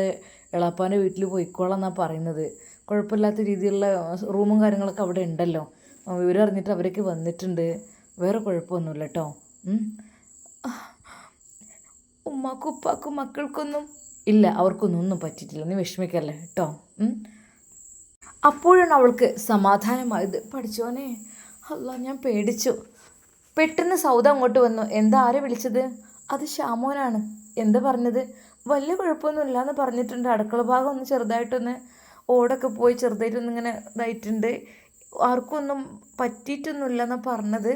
എളാപ്പാൻ്റെ വീട്ടിൽ പോയിക്കോളാം എന്നാണ് പറയുന്നത്. കുഴപ്പമില്ലാത്ത രീതിയിലുള്ള റൂമും കാര്യങ്ങളൊക്കെ അവിടെ ഉണ്ടല്ലോ. വിവരം അറിഞ്ഞിട്ട് അവരൊക്കെ വന്നിട്ടുണ്ട്. വേറെ കുഴപ്പമൊന്നുമില്ല കേട്ടോ. ഉമ്മാക്കും ഉപ്പാക്കും മക്കൾക്കൊന്നും ഇല്ല, അവർക്കൊന്നും പറ്റിയിട്ടില്ല, നീ വിഷമിക്കല്ലേ കേട്ടോ. അപ്പോഴാണ് അവൾക്ക് സമാധാനമായത്. പഠിച്ചോനെ അല്ലാ, ഞാൻ പേടിച്ചു. പെട്ടെന്ന് സൗദ അങ്ങോട്ട് വന്നു. എന്താ, ആരെ വിളിച്ചത്? അത് ഷാമോനാണ്. എന്താ പറഞ്ഞത്? വലിയ കുഴപ്പമൊന്നുമില്ല എന്ന് പറഞ്ഞിട്ടുണ്ട്. അടുക്കള ഭാഗം ഒന്ന് ചെറുതായിട്ടൊന്ന് ഓടൊക്കെ പോയി ചെറുതായിട്ടൊന്നിങ്ങനെ ഇതായിട്ടുണ്ട്. ആർക്കും ഒന്നും പറ്റിയിട്ടൊന്നുമില്ല എന്നാണ് പറഞ്ഞത്.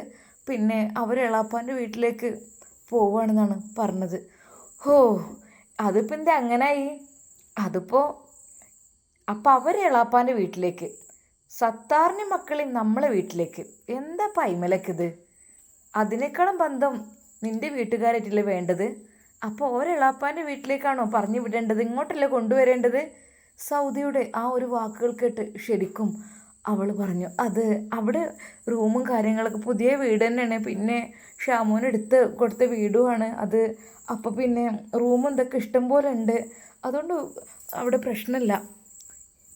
പിന്നെ അവർ എളാപ്പാൻ്റെ വീട്ടിലേക്ക് പോവുകയാണെന്നാണ് പറഞ്ഞത്. അതിപ്പോൾ എന്താ അങ്ങനായി? അപ്പം അവർ എളാപ്പാൻ്റെ വീട്ടിലേക്ക്, സത്താറിൻ്റെ മക്കളെയും നമ്മളെ വീട്ടിലേക്ക്. എന്താ പൈമലക്കിത്? അതിനേക്കാളും ബന്ധം നിൻ്റെ വീട്ടുകാരായിട്ടല്ലേ വേണ്ടത്. അപ്പോൾ ഒരെളാപ്പാൻ്റെ വീട്ടിലേക്കാണോ പറഞ്ഞു വിടേണ്ടത്? ഇങ്ങോട്ടല്ലേ കൊണ്ടുവരേണ്ടത്? സൗദിയുടെ ആ ഒരു വാക്കുകൾ കേട്ട് ശരിക്കും അവൾ പറഞ്ഞു, അത് അവിടെ റൂമും കാര്യങ്ങളൊക്കെ പുതിയ വീട് തന്നെയാണ്, പിന്നെ ഷാമോന് എടുത്ത് കൊടുത്ത വീടുമാണ് അത്. അപ്പോൾ പിന്നെ റൂമും ഇതൊക്കെ ഇഷ്ടം പോലെ ഉണ്ട്, അതുകൊണ്ട് അവിടെ പ്രശ്നമില്ല.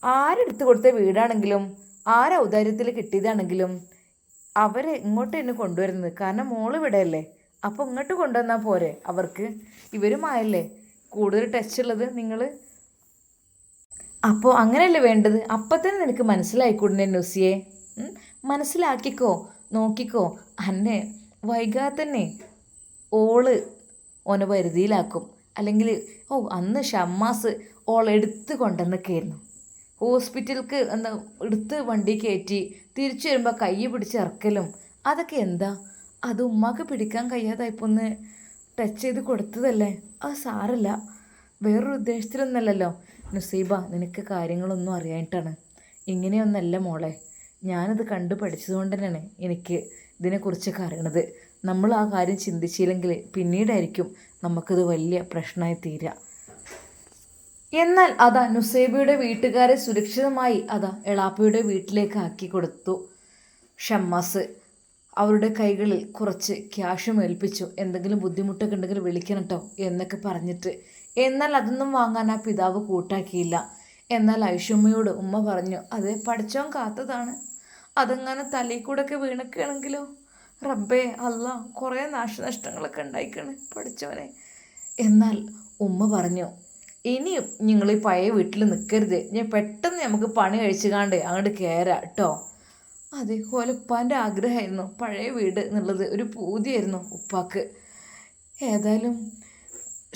ആരെടുത്ത് കൊടുത്ത വീടാണെങ്കിലും ആരൗദാര്യത്തിൽ കിട്ടിയതാണെങ്കിലും അവരെ ഇങ്ങോട്ട് തന്നെ കൊണ്ടുവരുന്നത്. കാരണം മോള് ഇവിടെയല്ലേ, അപ്പോൾ ഇങ്ങോട്ട് കൊണ്ടുവന്നാൽ പോരെ അവർക്ക്. ഇവരുമായല്ലേ കൂടുതൽ ടച്ച് ഉള്ളത് നിങ്ങൾ. അപ്പോൾ അങ്ങനെയല്ലേ വേണ്ടത്. അപ്പം തന്നെ നിനക്ക് മനസ്സിലായിക്കൂടനെ നുസിയെ. മനസ്സിലാക്കിക്കോ, നോക്കിക്കോ. അന്നെ വൈകാതെ തന്നെ ഓള് ഓനെ വരുതിയിലാക്കും. അല്ലെങ്കിൽ അന്ന് ഷമ്മാസ് ഓളെടുത്ത് കൊണ്ടുവന്നൊക്കെയായിരുന്നു ഹോസ്പിറ്റലിലേക്ക്. എന്താ എടുത്ത് വണ്ടി കയറ്റി തിരിച്ചു വരുമ്പോൾ കൈ പിടിച്ച് ഇറക്കലും അതൊക്കെ എന്താ. അത് ഉമ്മാക്ക് പിടിക്കാൻ കഴിയാതായപ്പോൾ ഒന്ന് ടച്ച് ചെയ്ത് കൊടുത്തതല്ലേ, അത് സാരല്ല. വേറൊരു ഉദ്ദേശത്തിലൊന്നല്ലല്ലോ. നുസൈബ, നിനക്ക് കാര്യങ്ങളൊന്നും അറിയാനായിട്ടാണ്. ഇങ്ങനെയൊന്നല്ല മോളെ, ഞാനത് കണ്ടു പഠിച്ചതുകൊണ്ട് തന്നെയാണ് എനിക്ക് ഇതിനെക്കുറിച്ചൊക്കെ അറിയണത്. നമ്മൾ ആ കാര്യം ചിന്തിച്ചില്ലെങ്കിൽ പിന്നീടായിരിക്കും നമുക്കത് വലിയ പ്രശ്നമായി തീരുക. എന്നാൽ അതാ നുസൈബയുടെ വീട്ടുകാരെ സുരക്ഷിതമായി എളാപ്പയുടെ വീട്ടിലേക്ക് ആക്കി കൊടുത്തു ഷമ്മാസ്. അവരുടെ കൈകളിൽ കുറച്ച് ക്യാഷും ഏൽപ്പിച്ചു. എന്തെങ്കിലും ബുദ്ധിമുട്ടൊക്കെ ഉണ്ടെങ്കിൽ വിളിക്കണം കേട്ടോ എന്നൊക്കെ പറഞ്ഞിട്ട്. എന്നാൽ അതൊന്നും വാങ്ങാൻ ആ പിതാവ് കൂട്ടാക്കിയില്ല. എന്നാൽ ഐഷുമ്മയോട് ഉമ്മ പറഞ്ഞു, അതെ പഠിച്ചോൻ കാത്തതാണ്, അതെങ്ങനെ തലയിൽ കൂടെയൊക്കെ വീണൊക്കെയാണെങ്കിലോ. റബ്ബേ അല്ല, കുറേ നാശനഷ്ടങ്ങളൊക്കെ ഉണ്ടായിക്കാണ് പഠിച്ചവനെ. എന്നാൽ ഉമ്മ പറഞ്ഞു, ഇനിയും നിങ്ങൾ ഈ പഴയ വീട്ടിൽ നിൽക്കരുത്, ഞാൻ പെട്ടെന്ന് നമുക്ക് പണി കഴിച്ചുകാണ്ട് അങ്ങോട്ട് കയറാം കേട്ടോ. അതെ, ഉപ്പാൻ്റെ ആഗ്രഹമായിരുന്നു പഴയ വീട് എന്നുള്ളത്, ഒരു പൂതിയായിരുന്നു ഉപ്പാക്ക്. ഏതായാലും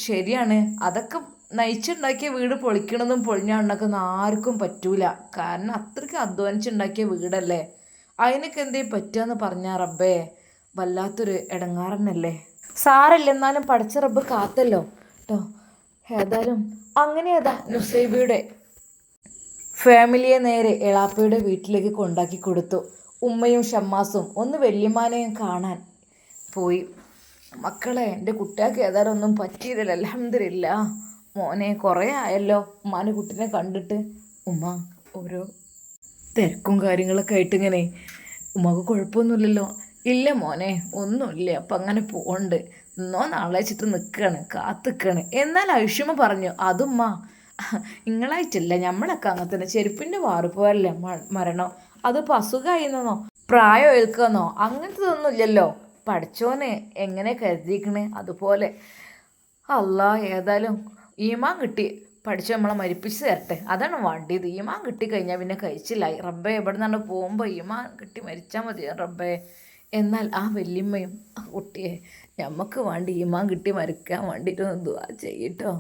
ശരിയാണ്, അതൊക്കെ നയിച്ചുണ്ടാക്കിയ വീട് പൊളിക്കണതും പൊളിഞ്ഞാണ്ടാക്കുന്ന ആർക്കും പറ്റൂല. കാരണം അത്രയ്ക്ക് അധ്വാനിച്ചുണ്ടാക്കിയ വീടല്ലേ, അതിനൊക്കെ എന്തേലും പറ്റുകയെന്ന് പറഞ്ഞാൽ റബ്ബേ വല്ലാത്തൊരു ഇടങ്ങാറന്നല്ലേ. സാരല്ല, എന്നാലും പഠിച്ച റബ്ബ് കാത്തല്ലോ കേട്ടോ. ഏതായാലും അങ്ങനെ നുസൈബയുടെ ഫാമിലിയെ നേരെ എളാപ്പയുടെ വീട്ടിലേക്ക് കൊണ്ടാക്കി കൊടുത്തു. ഉമ്മയും ഷമ്മാസും ഒന്ന് വല്യമ്മാനെയും കാണാൻ പോയി. മക്കളെ, എൻ്റെ കുട്ടികൾക്ക് ഏതായാലും ഒന്നും പറ്റിയില്ല, അൽഹംദുലില്ലാ. മോനെ കുറേ ആയല്ലോ ഉമ്മാൻ്റെ കുട്ടീനെ കണ്ടിട്ട്. ഉമ്മ ഓരോ തിരക്കും കാര്യങ്ങളൊക്കെ ആയിട്ട് ഇങ്ങനെ. ഉമ്മക്ക് കുഴപ്പമൊന്നുമില്ലല്ലോ? ഇല്ല മോനെ, ഒന്നുമില്ല. അപ്പം അങ്ങനെ പോകണ്ട്, ഇന്നോ നാളെ വെച്ചിട്ട് നിൽക്കുകയാണ്, കാത്തിക്കുകയാണ്. എന്നാൽ ഐഷുമ്മ പറഞ്ഞു, അതുമ്മ നിങ്ങളായിട്ടില്ല, നമ്മളൊക്കെ അങ്ങനെ തന്നെ. ചെരുപ്പിൻ്റെ വാറുപോയല്ലേ മരണം, അതിപ്പോൾ അസുഖമായിരുന്നോ പ്രായം ഏൽക്കാന്നോ അങ്ങനത്തെ ഇല്ലല്ലോ. പഠിച്ചോനെ എങ്ങനെ കരുതിയിരിക്കണേ അതുപോലെ. അല്ലാ, ഏതായാലും ഈമാൻ കിട്ടി, പഠിച്ച് നമ്മളെ മരിപ്പിച്ച് തരട്ടെ, അതാണ് വേണ്ടിയത്. ഈമാൻ കിട്ടിക്കഴിഞ്ഞാൽ പിന്നെ കഴിച്ചില്ലായി. റബ്ബേ എവിടെ നിന്നാണ് പോകുമ്പോൾ ഈമാൻ കിട്ടി മരിച്ചാൽ മതി റബ്ബേ. എന്നാൽ ആ വല്യമ്മയും ആ കുട്ടിയെ നമുക്ക് വേണ്ടി ഈമാൻ കിട്ടി മരിക്കാൻ വേണ്ടിയിട്ടൊന്ന് ദുആ ചെയ്യട്ടോ.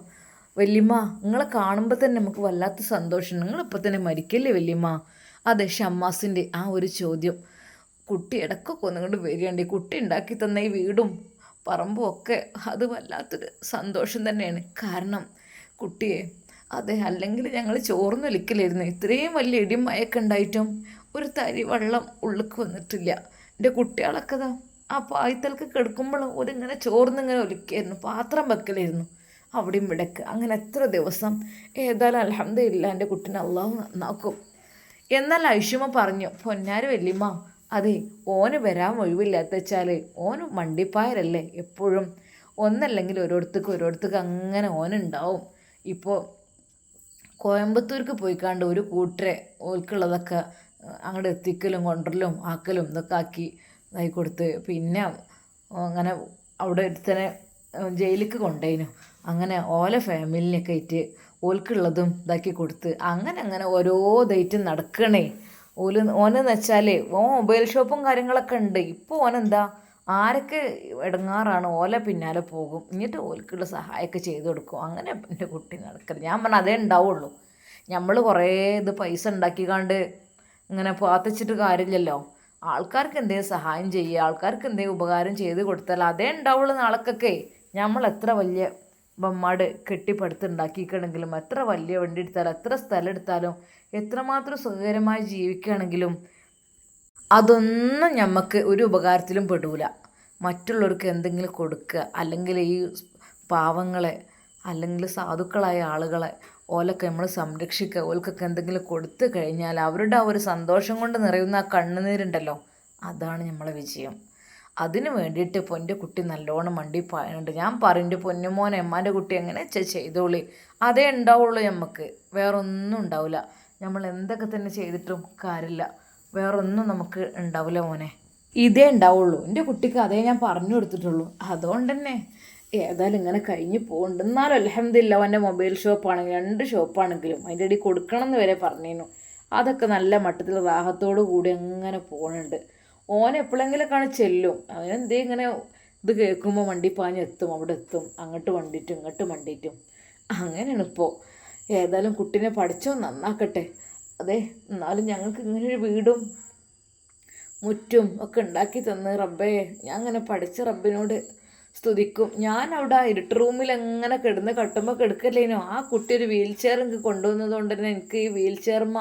വല്യമ്മ, നിങ്ങളെ കാണുമ്പോൾ തന്നെ നമുക്ക് വല്ലാത്ത സന്തോഷം. നിങ്ങളിപ്പോൾ തന്നെ മരിക്കല്ലേ വല്യമ്മ? അതെ, ഷമ്മാസിൻ്റെ ആ ഒരു ചോദ്യം. കുട്ടി ഇടയ്ക്കൊക്കെ ഒന്നുകൊണ്ട് വരികയുണ്ട്. കുട്ടി ഉണ്ടാക്കി തന്ന ഈ വീടും പറമ്പും ഒക്കെ അത് വല്ലാത്തൊരു സന്തോഷം തന്നെയാണ്. കാരണം കുട്ടിയെ, അതെ, അല്ലെങ്കിൽ ഞങ്ങൾ ചോർന്നൊലിക്കലായിരുന്നു. ഇത്രയും വലിയ ഇടിയും മഴയൊക്കെ ഉണ്ടായിട്ടും ഒരു തരി വെള്ളം ഉള്ളിലേക്ക് വന്നിട്ടില്ല. എൻ്റെ കുട്ടികളൊക്കെ ആ പായത്തൽക്ക് കിടക്കുമ്പോഴും ഒരിങ്ങനെ ചോർന്നിങ്ങനെ ഒലിക്കായിരുന്നു, പാത്രം വെക്കലായിരുന്നു അവിടെയും ഇവിടേക്ക്. അങ്ങനെ എത്ര ദിവസം. ഏതായാലും അൽഹംദുലില്ലാ എൻ്റെ കുട്ടീനെ അള്ളാഹു നന്നാക്കും. എന്നാൽ ഐഷുമ്മ പറഞ്ഞു, പൊന്നാര് വല്യമ്മ, അതെ, ഓന് വരാൻ ഒഴിവില്ലാത്ത വെച്ചാൽ ഓന് മണ്ടിപ്പായരല്ലേ എപ്പോഴും. ഒന്നല്ലെങ്കിൽ ഒരിടത്തേക്ക് അങ്ങനെ ഓനുണ്ടാവും. ഇപ്പോൾ കോയമ്പത്തൂർക്ക് പോയിക്കാണ്ട് ഒരു കൂട്ടരെ ഓൽക്കുള്ളതൊക്കെ അങ്ങോട്ട് എത്തിക്കലും കൊണ്ടരലും ആക്കലും ഇതൊക്കെ ആക്കി ഇതായി കൊടുത്ത്, പിന്നെ അങ്ങനെ അവിടെ തന്നെ ജയിലിലേക്ക് കൊണ്ടുപോയിനു. അങ്ങനെ ഓല ഫാമിലിനെയൊക്കെ ആയിട്ട് ഓൽക്കുള്ളതും ഇതാക്കി കൊടുത്ത് അങ്ങനെ ഓരോ ഇതായിട്ടും നടക്കണേ. ഓനെന്ന് വെച്ചാൽ മൊബൈൽ ഷോപ്പും കാര്യങ്ങളൊക്കെ ഉണ്ട്. ഇപ്പോൾ ഓനെന്താ ആരൊക്കെ ഇടങ്ങാറാണ് ഓല പിന്നാലെ പോകും, എന്നിട്ട് ഓൽക്കുള്ള സഹായമൊക്കെ ചെയ്ത് കൊടുക്കും. അങ്ങനെ എൻ്റെ കുട്ടി നടക്കരുത്. ഞാൻ പറഞ്ഞാൽ അതേ ഉണ്ടാവുള്ളൂ. നമ്മൾ കുറേ പൈസ ഉണ്ടാക്കിക്കാണ്ട് ഇങ്ങനെ പാത്തിച്ചിട്ട് കാര്യമില്ലല്ലോ. ആൾക്കാർക്ക് എന്തെങ്കിലും സഹായം ചെയ്യുക, ആൾക്കാർക്ക് എന്തെങ്കിലും ഉപകാരം ചെയ്ത് കൊടുത്താൽ അതേ ഉണ്ടാവുള്ളൂ നാളേക്കൊക്കെ. നമ്മൾ എത്ര വലിയ ബമ്മാട് കെട്ടിപ്പടുത്തുണ്ടാക്കിക്കണമെങ്കിലും, എത്ര വലിയ വണ്ടി എടുത്താലും, എത്ര സ്ഥലം എടുത്താലും, എത്രമാത്രം സുഖകരമായി ജീവിക്കുകയാണെങ്കിലും അതൊന്നും നമുക്ക് ഒരു ഉപകാരത്തിലും പെടൂല. മറ്റുള്ളവർക്ക് എന്തെങ്കിലും കൊടുക്കുക, അല്ലെങ്കിൽ ഈ പാവങ്ങളെ അല്ലെങ്കിൽ സാധുക്കളായ ആളുകളെ ഓലൊക്കെ നമ്മൾ സംരക്ഷിക്കുക. ഓൽക്കൊക്കെ എന്തെങ്കിലും കൊടുത്തു കഴിഞ്ഞാൽ അവരുടെ ആ ഒരു സന്തോഷം കൊണ്ട് നിറയുന്ന ആ കണ്ണുനീരുണ്ടല്ലോ, അതാണ് നമ്മളെ വിജയം. അതിന് വേണ്ടിയിട്ട് പൊൻ്റെ കുട്ടി നല്ലോണം വണ്ടി പായുന്നുണ്ട്. ഞാൻ പറയും പൊന്നുമോനെ എമ്മാൻ്റെ കുട്ടി എങ്ങനെ ചെയ്തോളി, അതേ ഉണ്ടാവുള്ളൂ നമുക്ക്, വേറൊന്നും ഉണ്ടാവില്ല. നമ്മൾ എന്തൊക്കെ തന്നെ ചെയ്തിട്ടും കാര്യമില്ല, വേറൊന്നും നമുക്ക് ഉണ്ടാവില്ല മോനെ, ഇതേ ഉണ്ടാവുള്ളൂ. എൻ്റെ കുട്ടിക്ക് അതേ ഞാൻ പറഞ്ഞു കൊടുത്തിട്ടുള്ളൂ. അതുകൊണ്ട് തന്നെ ഏതായാലും ഇങ്ങനെ കഴിഞ്ഞ് പോകുന്നുണ്ട്. എന്നാലും അൽഹംദുലില്ലാ അവൻ്റെ മൊബൈൽ ഷോപ്പാണെങ്കിലും 2 ഷോപ്പാണെങ്കിലും അതിൻ്റെ ഇടയിൽ കൊടുക്കണം എന്ന് വരെ പറഞ്ഞിരുന്നു. അതൊക്കെ നല്ല മട്ടത്തിൽ റാഹത്തോടു കൂടി അങ്ങനെ പോകുന്നുണ്ട്. ഓൻ എപ്പോഴെങ്കിലൊക്കെയാണ് ചെല്ലും. അവനെന്തേ ഇങ്ങനെ ഇത് കേൾക്കുമ്പോൾ വണ്ടി പാഞ്ഞെത്തും, അവിടെ എത്തും, അങ്ങോട്ട് വണ്ടിയിട്ടും ഇങ്ങോട്ട് വണ്ടിയിട്ടും അങ്ങനെയാണ് ഇപ്പോൾ. ഏതായാലും കുട്ടീനെ പഠിച്ചോ നന്നാക്കട്ടെ. അതെ, എന്നാലും ഞങ്ങൾക്ക് ഇങ്ങനൊരു വീടും മുറ്റും ഒക്കെ ഉണ്ടാക്കി തന്ന് റബ്ബേ, ഞാൻ അങ്ങനെ പഠിച്ച റബ്ബിനോട് സ്തുതിക്കും. ഞാൻ അവിടെ ഇരുട്ട് റൂമിൽ എങ്ങനെ കിടന്ന് കട്ടുമ്പോൾ കിടക്കല്ലേനോ, ആ കുട്ടി ഒരു വീൽ ചെയർ എനിക്ക് കൊണ്ടുവന്നത് കൊണ്ട് തന്നെ എനിക്ക് ഈ വീൽ ചെയർമ്മ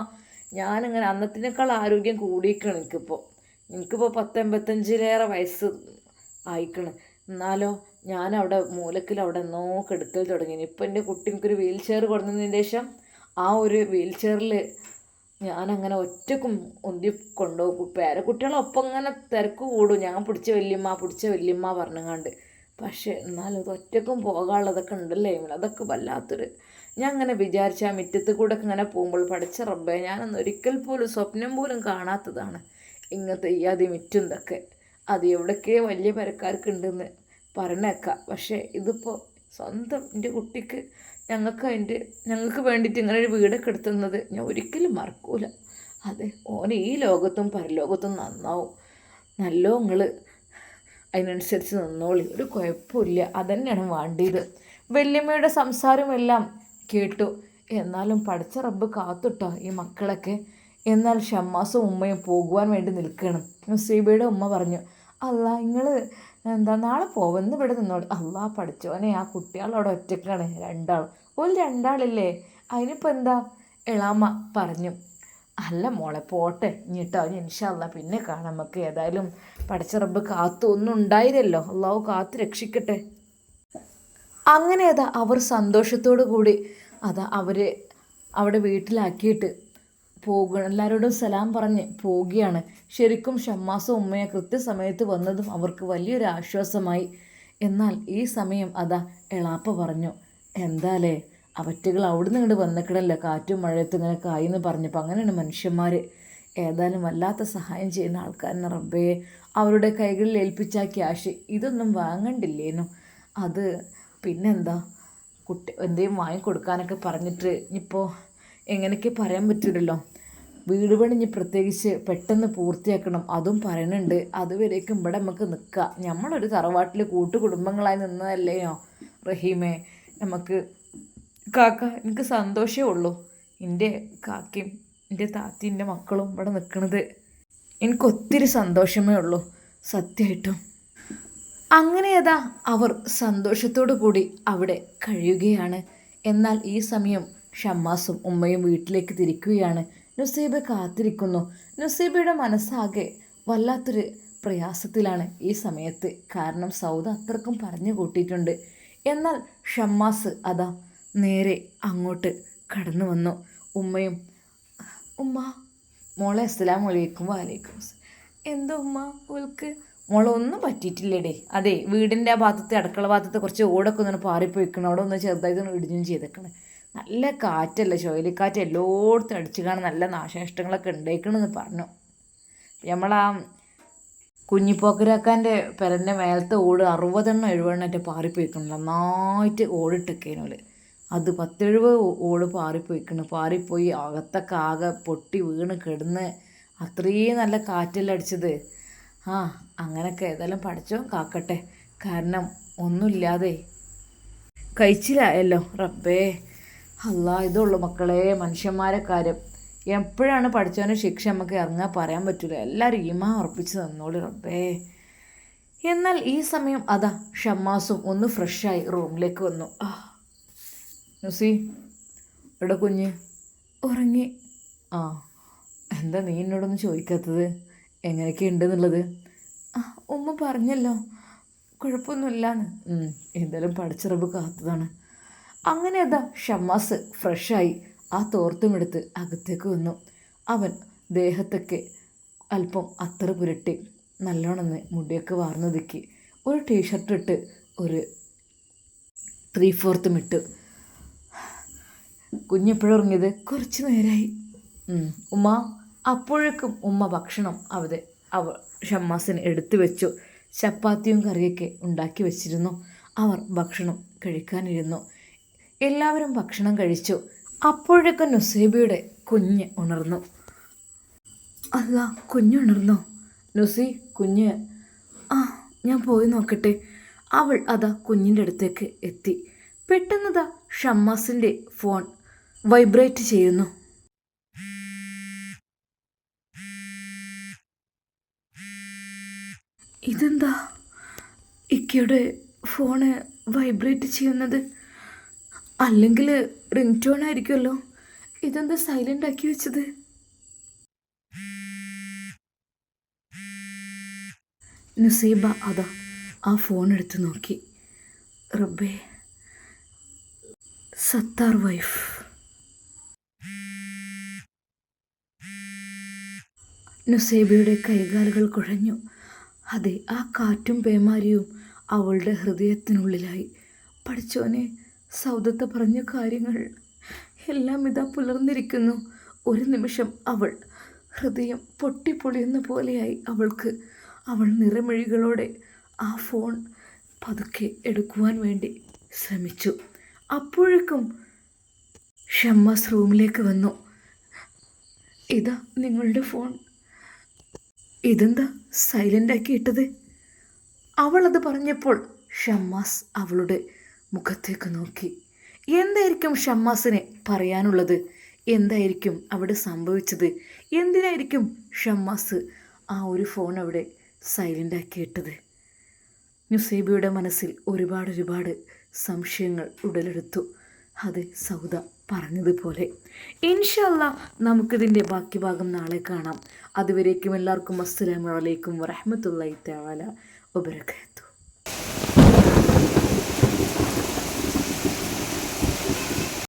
ഞാനിങ്ങനെ അന്നത്തിനേക്കാൾ ആരോഗ്യം കൂടിയിരിക്കണം. എനിക്കിപ്പോൾ 10-85 വയസ്സ് ആയിക്കണ്. എന്നാലോ ഞാനവിടെ മൂലക്കിൽ അവിടെ എന്നോ കെടുക്കൽ തുടങ്ങി. ഇപ്പം എൻ്റെ കുട്ടി എനിക്കൊരു വീൽ ചെയർ കൊടുന്നതിന് ശേഷം ആ ഒരു വീൽ ചെയറിൽ ഞാനങ്ങനെ ഒറ്റക്കും ഒന്തി കൊണ്ടുപോകും. പേരക്കുട്ടികളൊപ്പം ഇങ്ങനെ തിരക്ക് കൂടും, ഞാൻ പിടിച്ച വല്യമ്മ പറഞ്ഞങ്ങാണ്ട്. പക്ഷേ എന്നാലും അത് ഒറ്റക്കും പോകാനുള്ളതൊക്കെ ഉണ്ടല്ലേ, അതൊക്കെ വല്ലാത്തൊരു. ഞാൻ അങ്ങനെ വിചാരിച്ച ആ മുറ്റത്ത് കൂടെ ഒക്കെ ഇങ്ങനെ പോകുമ്പോൾ പഠിച്ച റബ്ബേ, ഞാനൊന്ന് ഒരിക്കൽ പോലും സ്വപ്നം പോലും കാണാത്തതാണ് ഇങ്ങനത്തെ ഈ അതി മിറ്റും ഇതൊക്കെ. അത് എവിടൊക്കെ വലിയ പെരക്കാർക്കുണ്ടെന്ന് പറഞ്ഞേക്കാം. പക്ഷേ ഇതിപ്പോൾ സ്വന്തം എൻ്റെ കുട്ടിക്ക് ഞങ്ങൾക്ക് വേണ്ടിയിട്ട് ഇങ്ങനെ ഒരു വീടൊക്കെ എടുത്തുന്നത് ഞാൻ ഒരിക്കലും മറക്കൂല. അതെ, ഓന് ഈ ലോകത്തും പരലോകത്തും നന്നാവും. നല്ലോ നിങ്ങൾ അതിനനുസരിച്ച് നിന്നോളി, ഒരു കുഴപ്പമില്ല. അതന്നെയാണ് വേണ്ടിയത്. വല്യമ്മയുടെ സംസാരമെല്ലാം കേട്ടു. എന്നാലും പഠിച്ച റബ്ബ് കാത്തുട്ടോ ഈ മക്കളൊക്കെ. എന്നാൽ ഷമ്മാസും ഉമ്മയും പോകുവാൻ വേണ്ടി നിൽക്കണം. മുസീബയുടെ ഉമ്മ പറഞ്ഞു, അല്ലാ നിങ്ങൾ നാളെ പോവെന്ന് ഇവിടെ നിന്നോളൂ. അല്ലാ പഠിച്ചോനെ, ആ കുട്ടികളവിടെ ഒറ്റക്കാണ്, 2 രണ്ടാളില്ലേ, അതിനിപ്പോൾ എന്താ? എളാമ്മ പറഞ്ഞു, അല്ല മോളെ പോട്ടെ ഇനിട്ടോ, ഇൻഷാ അല്ലാ പിന്നെ കാണാം നമുക്ക്. ഏതായാലും പഠിച്ച റബ്ബ് കാത്തു ഒന്നും ഉണ്ടായില്ലല്ലോ, അള്ളാഹു കാത്ത് രക്ഷിക്കട്ടെ. അങ്ങനെ അവർ സന്തോഷത്തോടു കൂടി അവർ അവിടെ വീട്ടിലാക്കിയിട്ട് പോകുകയാണ്. എല്ലാവരോടും സലാം പറഞ്ഞ് പോവുകയാണ്. ശരിക്കും ഷമ്മാസും ഉമ്മയെ കൃത്യസമയത്ത് വന്നതും അവർക്ക് വലിയൊരു ആശ്വാസമായി. എന്നാൽ ഈ സമയം എളാപ്പ പറഞ്ഞു, എന്താലേ അവറ്റകൾ അവിടുന്ന് ഇങ്ങോട്ട് വന്നിക്കണല്ലോ, കാറ്റും മഴയത്തും ഇങ്ങനെ കായെന്ന് പറഞ്ഞപ്പോൾ. അങ്ങനെയാണ് മനുഷ്യന്മാർ. ഏതായാലും വല്ലാത്ത സഹായം ചെയ്യുന്ന ആൾക്കാരനെ റബ്ബേ, അവരുടെ കൈകളിൽ ഏൽപ്പിച്ച ക്യാഷ് ഇതൊന്നും വാങ്ങണ്ടില്ലേനു. അത് പിന്നെന്താ, എന്തെങ്കിലും വാങ്ങിക്കൊടുക്കാനൊക്കെ പറഞ്ഞിട്ട് ഇപ്പോൾ എങ്ങനെയൊക്കെ പറയാൻ പറ്റില്ലല്ലോ. വീട് പണി പ്രത്യേകിച്ച് പെട്ടെന്ന് പൂർത്തിയാക്കണം, അതും പറയുന്നുണ്ട്. അതുവരേക്കും ഇവിടെ നമുക്ക് നിൽക്കാം. നമ്മളൊരു തറവാട്ടിൽ കൂട്ടുകുടുംബങ്ങളായി നിന്നതല്ലേനോ റഹീമേ. നമുക്ക് കാക്ക, എനിക്ക് സന്തോഷമേ ഉള്ളൂ. എൻ്റെ കാക്കയും എൻ്റെ താത്തി എൻ്റെ മക്കളും ഇവിടെ നിൽക്കുന്നത് എനിക്കൊത്തിരി സന്തോഷമേ ഉള്ളൂ സത്യമായിട്ടും. അങ്ങനെ അവർ സന്തോഷത്തോടു കൂടി അവിടെ കഴിയുകയാണ്. എന്നാൽ ഈ സമയം ഷമ്മാസും ഉമ്മയും വീട്ടിലേക്ക് തിരിക്കുകയാണ്. നുസൈബ കാത്തിരിക്കുന്നു. നുസൈബയുടെ മനസ്സാകെ വല്ലാത്തൊരു പ്രയാസത്തിലാണ് ഈ സമയത്ത്. കാരണം സൗദ അത്രക്കും പറഞ്ഞു കൂട്ടിയിട്ടുണ്ട്. എന്നാൽ ഷമ്മാസ് നേരെ അങ്ങോട്ട് കടന്നു വന്നു. ഉമ്മ മോളെ അസ്സലാമു അലൈക്കും. വലൈക്കും. എന്താ ഉമ്മ ഓൾക്ക്? മോളെ ഒന്നും പറ്റിയിട്ടില്ലേടേ. അതെ, വീടിൻ്റെ ആ ഭാഗത്തെ അടുക്കള ഭാഗത്തെ കുറച്ച് ഓടൊക്കെ ഒന്ന് പാറിപ്പോയിക്കണം. അവിടെ ഒന്ന് ചെറുതായിട്ടൊന്ന് ഇടിഞ്ഞും ചെയ്തേക്കണം. നല്ല കാറ്റല്ലേ, ചുഴലിക്കാറ്റ് എല്ലായിടത്തും അടിച്ചു കാണാൻ നല്ല നാശനഷ്ടങ്ങളൊക്കെ ഉണ്ടായിക്കണമെന്ന് പറഞ്ഞു. നമ്മളാ കുഞ്ഞിപ്പോക്കരാക്കാൻ്റെ പെരൻ്റെ മേലത്തെ ഓട് 60-70 പാറിപ്പോയിക്കണം. നന്നായിട്ട് ഓടിട്ടൊക്കെയാണ്. അത് 10-70 ഓട് പാറിപ്പോയി അകത്തൊക്കെ ആകെ പൊട്ടി വീണ് കിടന്ന് അത്രയും നല്ല കാറ്റെല്ലാം അടിച്ചത്. അങ്ങനെയൊക്കെ ഏതായാലും പഠിച്ചോ കാക്കട്ടെ. കാരണം ഒന്നുമില്ലാതെ കഴിച്ചിലായല്ലോ റബ്ബേ. അല്ലാ, ഇതുള്ളൂ മക്കളെ മനുഷ്യന്മാരെ കാര്യം. എപ്പോഴാണ് പഠിച്ചവൻ്റെ ശിക്ഷ നമുക്ക് ഇറങ്ങാൻ പറയാൻ പറ്റില്ല. എല്ലാവരും ഈമാ ഉറപ്പിച്ച് തന്നോളൂ റബ്ബേ. എന്നാൽ ഈ സമയം ഷമ്മാസും ഒന്ന് ഫ്രഷായി റൂമിലേക്ക് വന്നു. നുസി ഇവിടെ കുഞ്ഞ് ഉറങ്ങി. എന്താ നീ എന്നോടൊന്നും ചോദിക്കാത്തത്, എങ്ങനെയൊക്കെ ഉണ്ടെന്നുള്ളത്? ഉമ്മ പറഞ്ഞല്ലോ കുഴപ്പമൊന്നുമില്ലാന്ന്. എന്തായാലും പഠിച്ച റബ്ബ് കാത്തതാണ്. അങ്ങനെ അതാ ഷമ്മാസ് ഫ്രഷായി ആ തോർത്തുമെടുത്ത് അകത്തേക്ക് വന്നു. അവൻ ദേഹത്തൊക്കെ അല്പം അത്തറ് പുരട്ടി നല്ലോണം മുടിയൊക്കെ വാർന്നൊതുക്കി ഒരു ടീഷർട്ട് ഇട്ട് ഒരു 3/4 ഇട്ട്. കുഞ്ഞെപ്പോഴും ഉറങ്ങിയത് കുറച്ച് നേരമായി. ഉമ്മ. അപ്പോഴേക്കും ഉമ്മ ഭക്ഷണം ഷമ്മാസിന് എടുത്തു വെച്ചു. ചപ്പാത്തിയും കറിയൊക്കെ ഉണ്ടാക്കി വെച്ചിരുന്നു. അവർ ഭക്ഷണം കഴിക്കാനിരുന്നു. എല്ലാവരും ഭക്ഷണം കഴിച്ചു. അപ്പോഴേക്കും നുസൈബയുടെ കുഞ്ഞ് ഉണർന്നു. അല്ല, കുഞ്ഞുണർന്നോ? നുസി, കുഞ്ഞ്. ആ, ഞാൻ പോയി നോക്കട്ടെ. അവൾ അതാ കുഞ്ഞിൻ്റെ അടുത്തേക്ക് എത്തി. പെട്ടെന്നതാ ഷമ്മാസിൻ്റെ ഫോൺ വൈബ്രേറ്റ് ചെയ്യുന്നു. ഇതെന്താ ഇക്കയുടെ ഫോണ് വൈബ്രേറ്റ് ചെയ്യുന്നത്? അല്ലെങ്കിൽ റിംഗ് ടോൺ ആയിരിക്കുമല്ലോ. ഇതെന്താ സൈലൻ്റ് ആക്കി വെച്ചത്? നുസൈബ അതാ ആ ഫോൺ എടുത്ത് നോക്കി. റബ്ബേ, സത്താർ വൈഫ്. നുസൈബയുടെ കൈകാലുകൾ കുഴഞ്ഞു. അതെ, ആ കാറ്റും പേമാരിയും അവളുടെ ഹൃദയത്തിനുള്ളിലായി. പഠിച്ചോനെ, സൗദത്ത് പറഞ്ഞ കാര്യങ്ങൾ എല്ലാം ഇതാ പുലർന്നിരിക്കുന്നു. ഒരു നിമിഷം അവൾ ഹൃദയം പൊട്ടിപ്പൊളിയുന്ന പോലെയായി അവൾക്ക്. അവൾ നിറമിഴികളോടെ ആ ഫോൺ പതുക്കെ എടുക്കുവാൻ വേണ്ടി ശ്രമിച്ചു. അപ്പോഴേക്കും ഷമ്മാസ് റൂമിലേക്ക് വന്നു. ഇതാ നിങ്ങളുടെ ഫോൺ. ഇതെന്താ സൈലൻ്റ് ആക്കി ഇട്ടത്? അവളത് പറഞ്ഞപ്പോൾ ഷമ്മാസ് അവളുടെ മുഖത്തേക്ക് നോക്കി. എന്തായിരിക്കും ഷമ്മാസിനെ പറയാനുള്ളത്? എന്തായിരിക്കും അവിടെ സംഭവിച്ചത്? എന്തിനായിരിക്കും ഷമ്മാസ് ആ ഒരു ഫോൺ അവിടെ സൈലൻ്റ് ആക്കി ഇട്ടത്? നുസൈബയുടെ മനസ്സിൽ ഒരുപാട് സംശയങ്ങൾ ഉടലെടുത്തു. അത് സൗദ പറഞ്ഞതുപോലെ. ഇൻഷാ അല്ലാഹ് നമുക്കിതിൻ്റെ ബാക്കി ഭാഗം നാളെ കാണാം. അതുവരേക്കും എല്ലാവർക്കും അസ്സലാമു അലൈക്കും വറഹ്മത്തുള്ളാഹി തആല വബറകാതുഹു.